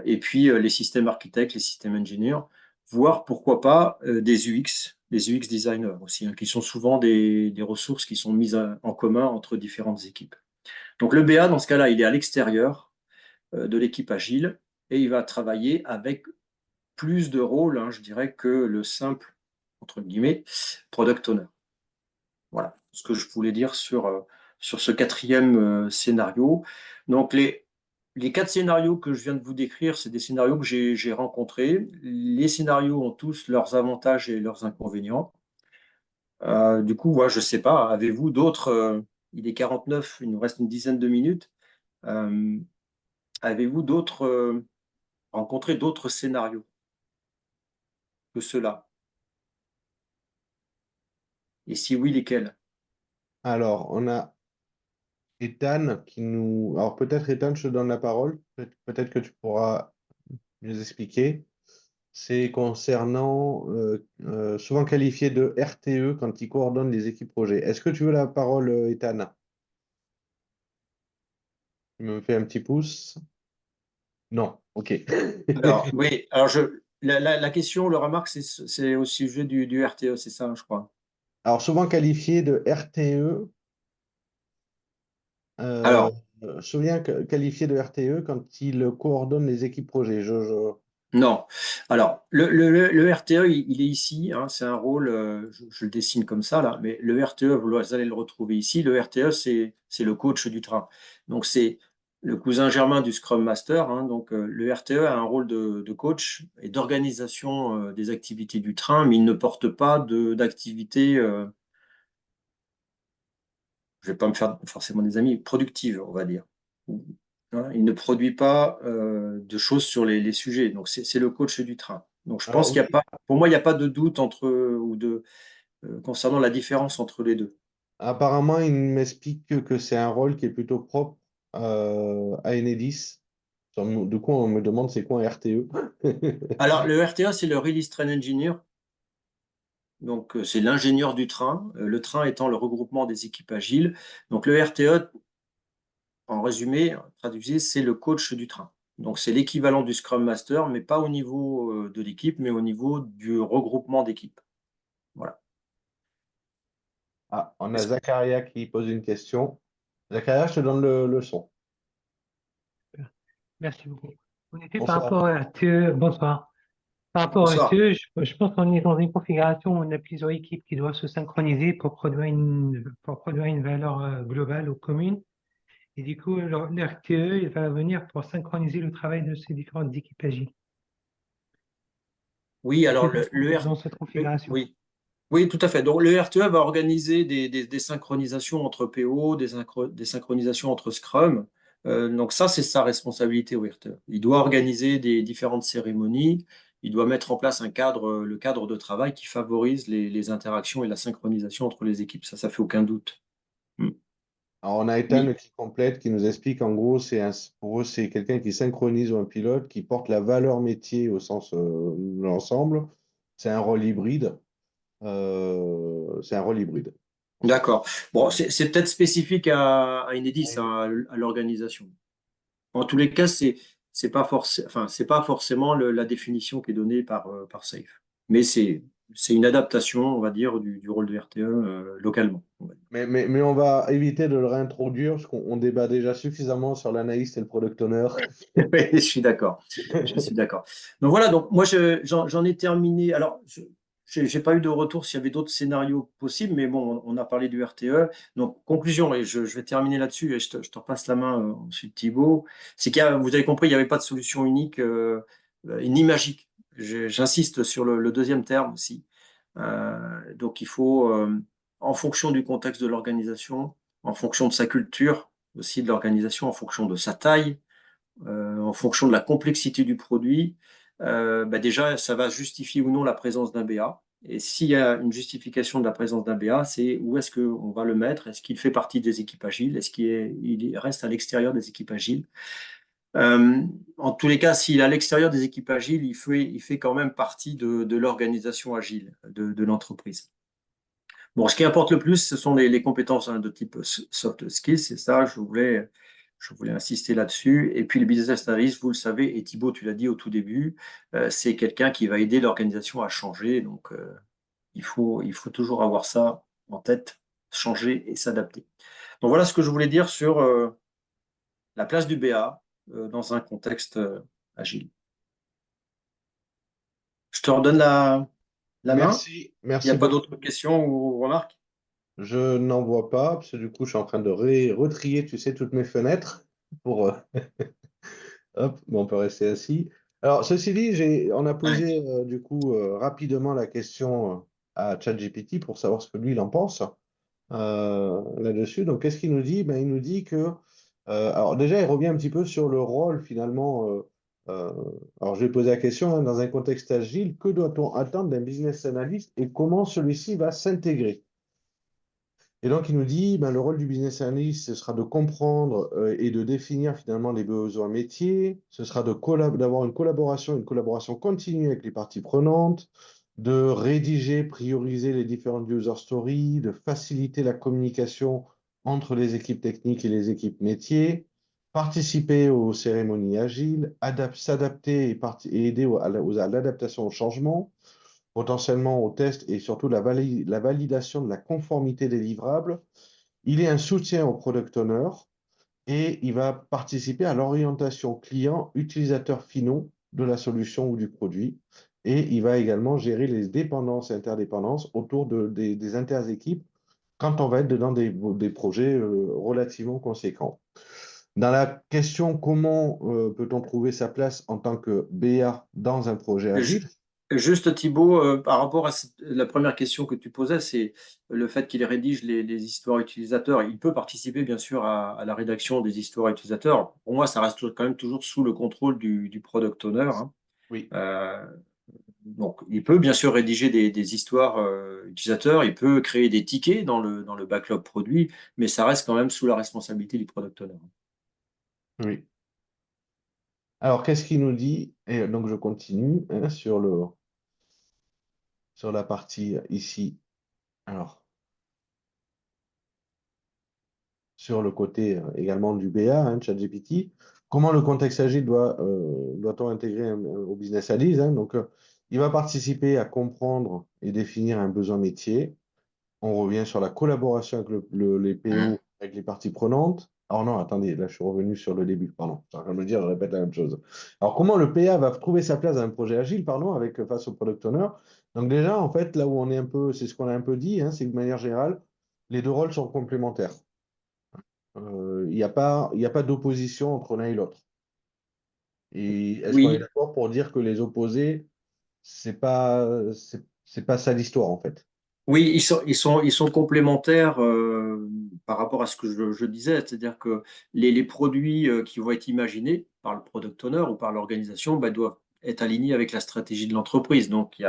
et puis les systèmes architectes, les systèmes ingénieurs, voire pourquoi pas des UX, des UX designers aussi, qui sont souvent des ressources qui sont mises en commun entre différentes équipes. Donc le BA, dans ce cas-là, il est à l'extérieur de l'équipe agile, et il va travailler avec plus de rôles, je dirais, que le simple, entre guillemets, product owner. Voilà ce que je voulais dire sur ce quatrième scénario. Donc, les quatre scénarios que je viens de vous décrire, c'est des scénarios que j'ai rencontrés. Les scénarios ont tous leurs avantages et leurs inconvénients. Du coup, je ne sais pas, avez-vous d'autres, il est 49, il nous reste une dizaine de minutes. Euh, Avez-vous rencontré d'autres scénarios que ceux-là? Et si oui, lesquels? Alors, on a Ethan qui nous... Alors peut-être Ethan, je te donne la parole. Peut-être que tu pourras nous expliquer. C'est concernant, souvent qualifié de RTE quand il coordonne les équipes projets. Est-ce que tu veux la parole, Ethan? Tu me fais un petit pouce? Non, ok. Alors, oui, alors la question, le remarque, c'est au sujet du RTE, c'est ça, je crois. Alors souvent qualifié de RTE, euh, Alors, souviens qualifié de RTE quand il coordonne les équipes projets. Non. Alors, le RTE, il est ici, hein, c'est un rôle, je le dessine comme ça, là, mais le RTE, vous allez le retrouver ici. Le RTE, c'est le coach du train. Donc, c'est le cousin germain du Scrum Master, hein. Donc, le RTE a un rôle de coach et d'organisation des activités du train, mais il ne porte pas d'activités, je ne vais pas me faire forcément des amis, productives, on va dire. Hein, il ne produit pas de choses sur les sujets. Donc, c'est le coach du train. Donc, je pense Alors qu'il n'y a oui, pas, pour moi, il n'y a pas de doute concernant la différence entre les deux. apparemment, il m'explique que c'est un rôle qui est plutôt propre à Enedis. Du coup, on me demande c'est quoi un RTE. Alors, le RTA, c'est le Release Train Engineer. Donc, c'est l'ingénieur du train, le train étant le regroupement des équipes agiles. Donc, le RTE, en résumé, traduisé, c'est le coach du train. Donc, c'est l'équivalent du Scrum Master, mais pas au niveau de l'équipe, mais au niveau du regroupement d'équipes. Voilà. Ah, on a Est-ce- Zacharia qui pose une question. Zacharia, je te donne le son. Merci beaucoup. En effet, par Bonsoir. rapport à RTE, bonsoir. Par rapport à Bonsoir. RTE, je pense qu'on est dans une configuration où on a plusieurs équipes qui doivent se synchroniser pour produire une valeur globale ou commune. Et du coup, l'RTE, il va venir pour synchroniser le travail de ces différentes équipes agiles. Oui, Est-ce alors que ça se trouve dans cette configuration? oui. Oui, tout à fait. Donc, le RTE va organiser des synchronisations entre PO, des synchronisations entre Scrum. Donc, ça, c'est sa responsabilité au RTE. Il doit organiser des différentes cérémonies. Il doit mettre en place le cadre de travail qui favorise les interactions et la synchronisation entre les équipes. Ça fait aucun doute. Mm. Alors, on a Mais Ethan qui complète, qui nous explique en gros, pour eux, c'est quelqu'un qui synchronise ou un pilote, qui porte la valeur métier au sens de l'ensemble. C'est un rôle hybride. C'est un rôle hybride. d'accord. Bon, c'est peut-être spécifique à Enedis, à l'organisation. En tous les cas, c'est pas forcément la définition qui est donnée par Safe. Mais c'est une adaptation, on va dire, du rôle de RTE localement. On va dire. Mais on va éviter de le réintroduire parce qu'on débat déjà suffisamment sur l'analyste et le product owner. Oui, je suis d'accord. Je suis d'accord. Donc voilà, donc moi j'en ai terminé. Alors, j'ai pas eu de retour s'il y avait d'autres scénarios possibles, mais bon, on a parlé du RTE. Donc, conclusion, et je vais terminer là-dessus, et je te repasse la main ensuite, Thibaut. C'est vous avez compris, il n'y avait pas de solution unique ni magique. J'insiste sur le deuxième terme aussi. Donc, il faut, en fonction du contexte de l'organisation, en fonction de sa culture, aussi de l'organisation, en fonction de sa taille, en fonction de la complexité du produit, bah déjà, ça va justifier ou non la présence d'un BA. Et s'il y a une justification de la présence d'un BA, c'est où est-ce qu'on va le mettre? Est-ce qu'il fait partie des équipes agiles? Est-ce qu'il reste à l'extérieur des équipes agiles? En tous les cas, s'il est à l'extérieur des équipes agiles, il fait quand même partie de l'organisation agile de l'entreprise. Bon, ce qui importe le plus, ce sont les compétences de type soft skills, c'est ça, je voulais insister là-dessus. Et puis le business analyst, vous le savez, et Thibaut, tu l'as dit au tout début, c'est quelqu'un qui va aider l'organisation à changer. Donc, il faut toujours avoir ça en tête, changer et s'adapter. Donc, voilà ce que je voulais dire sur la place du BA dans un contexte agile. Je te redonne la main. Merci, Il n'y a merci pas beaucoup. d'autres questions ou remarques? Je n'en vois pas, parce que du coup, je suis en train de retrier, tu sais, toutes mes fenêtres pour, hop, bon, on peut rester assis. Alors, ceci dit, on a Ouais. posé du coup rapidement la question à ChatGPT pour savoir ce que lui il en pense là-dessus. Donc, qu'est-ce qu'il nous dit? Ben, il nous dit que, alors déjà, il revient un petit peu sur le rôle finalement. Euh, alors, je vais poser la question, hein, dans un contexte agile, que doit-on attendre d'un business analyst et comment celui-ci va s'intégrer? Et donc, il nous dit, ben, le rôle du business analyst, ce sera de comprendre et de définir finalement les besoins métiers. Ce sera d'avoir une collaboration continue avec les parties prenantes, de rédiger, prioriser les différentes user stories, de faciliter la communication entre les équipes techniques et les équipes métiers, participer aux cérémonies agiles, s'adapter et aider à l'adaptation au changement, potentiellement au test et surtout la validation de la conformité des livrables. Il est un soutien au product owner et il va participer à l'orientation client, utilisateurs finaux de la solution ou du produit. Et il va également gérer les dépendances et interdépendances autour des inter-équipes quand on va être dans des projets relativement conséquents. Dans la question comment peut-on trouver sa place en tant que BA dans un projet agile? Juste Thibaut, par rapport à la première question que tu posais, c'est le fait qu'il rédige les histoires utilisateurs. Il peut participer bien sûr à la rédaction des histoires utilisateurs. Pour moi, ça reste quand même toujours sous le contrôle du product owner, hein. Oui, Euh, donc, il peut bien sûr rédiger des histoires utilisateurs, il peut créer des tickets dans le backlog produit, mais ça reste quand même sous la responsabilité du product owner. oui. Alors, qu'est-ce qu'il nous dit? Et donc, je continue hein, sur la partie ici. Alors, sur le côté également du BA, hein, ChatGPT. Comment le contexte agile doit-on intégrer au business analysis, hein? Donc, il va participer à comprendre et définir un besoin métier. On revient sur la collaboration avec les PO, avec les parties prenantes. Alors non, attendez, là je suis revenu sur le début, pardon. Je suis en train de me dire, je répète la même chose. Alors comment le PA va trouver sa place dans un projet agile, pardon, face au product owner? Donc déjà, en fait, là où on est un peu, c'est ce qu'on a un peu dit, hein, c'est que de manière générale, les deux rôles sont complémentaires. Il y a pas d'opposition entre l'un et l'autre. Et est-ce qu'on est Oui, d'accord pour dire que les opposés, c'est pas ça l'histoire, en fait? oui, ils sont complémentaires par rapport à ce que je disais, c'est-à-dire que les produits qui vont être imaginés par le product owner ou par l'organisation bah, doivent être alignés avec la stratégie de l'entreprise. Donc,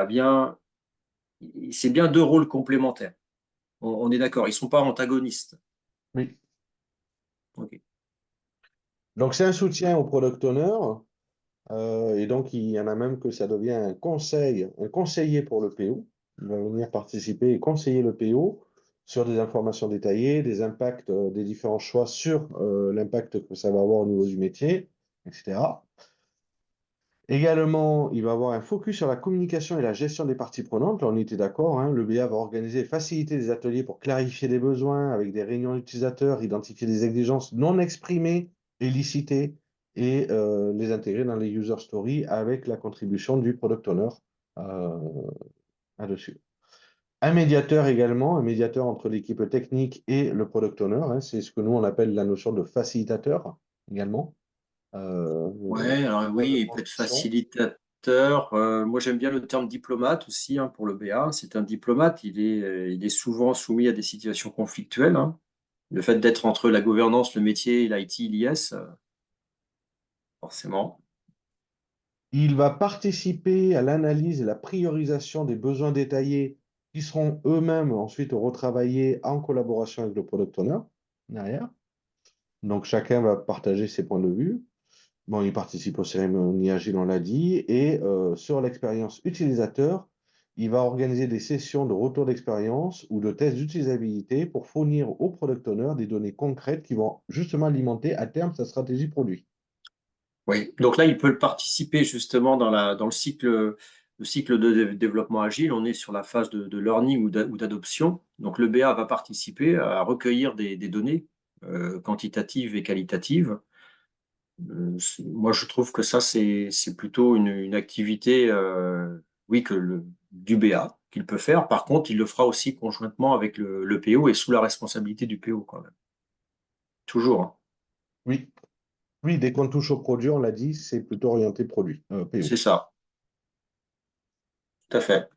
c'est bien deux rôles complémentaires. On est d'accord, ils ne sont pas antagonistes. Oui. Ok. Donc c'est un soutien au product owner. Et donc, il y en a même que ça devient un conseiller pour le PO. Il va venir participer et conseiller le PO sur des informations détaillées, des impacts, des différents choix sur l'impact que ça va avoir au niveau du métier, etc. Également, il va avoir un focus sur la communication et la gestion des parties prenantes. Là, on était d'accord, hein, le BA va organiser et faciliter des ateliers pour clarifier les besoins avec des réunions utilisateurs, identifier des exigences non exprimées et licitées et les intégrer dans les user stories avec la contribution du product owner euh, là-dessus. Un médiateur également, un médiateur entre l'équipe technique et le product owner, hein, c'est ce que nous on appelle la notion de facilitateur également. Euh, Ouais, alors phase de oui, il peut être transition. facilitateur. Moi, j'aime bien le terme diplomate aussi hein, pour le BA. C'est un diplomate, il est souvent soumis à des situations conflictuelles, hein. Le fait d'être entre la gouvernance, le métier, l'IT, l'IS, forcément. Il va participer à l'analyse et la priorisation des besoins détaillés qui seront eux-mêmes ensuite retravaillés en collaboration avec le product owner derrière. Donc chacun va partager ses points de vue. Bon, il participe aux cérémonies agiles, on l'a dit, et sur l'expérience utilisateur, il va organiser des sessions de retour d'expérience ou de tests d'utilisabilité pour fournir au product owner des données concrètes qui vont justement alimenter à terme sa stratégie produit. Oui. Donc là, il peut participer justement dans le cycle de développement agile. On est sur la phase de learning ou d'adoption. Donc le BA va participer à recueillir des données quantitatives et qualitatives. Moi, je trouve que ça, c'est plutôt une activité, oui, du BA qu'il peut faire. Par contre, il le fera aussi conjointement avec le PO et sous la responsabilité du PO quand même. Toujours, hein. Oui, oui, dès qu'on touche au produit, on l'a dit, c'est plutôt orienté produit, PO. C'est ça, tout à fait.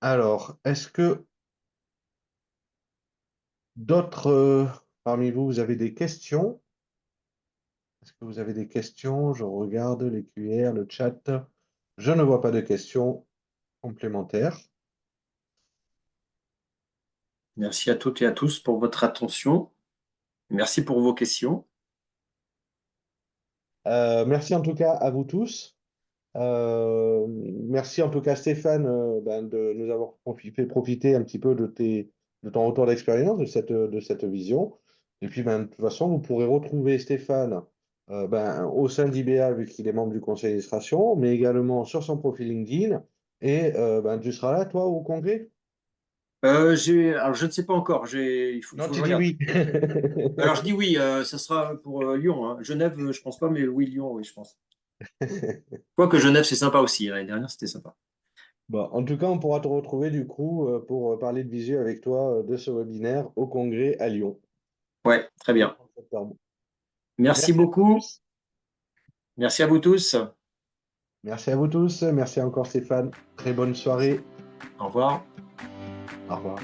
Alors, est-ce que d'autres parmi vous, vous avez des questions? Est-ce que vous avez des questions? Je regarde les QR, le chat. Je ne vois pas de questions complémentaires. Merci à toutes et à tous pour votre attention. Merci pour vos questions. Merci en tout cas à vous tous. Merci en tout cas Stéphane de nous avoir fait profiter un petit peu de ton retour d'expérience, de cette vision. Et puis de toute façon, vous pourrez retrouver Stéphane au sein d'IBA vu qu'il est membre du conseil d'administration, mais également sur son profil LinkedIn. Et tu seras là, toi, au congrès? Alors, je ne sais pas encore. Il faut Non, que tu je dis regarde. oui. Alors, je dis oui, ça sera pour Lyon, hein. Genève, je pense pas, mais oui, Lyon, oui, je pense. Quoique Genève, c'est sympa aussi. L'année dernière, c'était sympa. Bon, en tout cas, on pourra te retrouver du coup pour parler de Visio avec toi de ce webinaire au congrès à Lyon. Ouais, très bien. En septembre. Merci Merci à beaucoup. tous. Merci à vous tous. Merci à vous tous. Merci encore Stéphane. Très bonne soirée. Au revoir. Au revoir.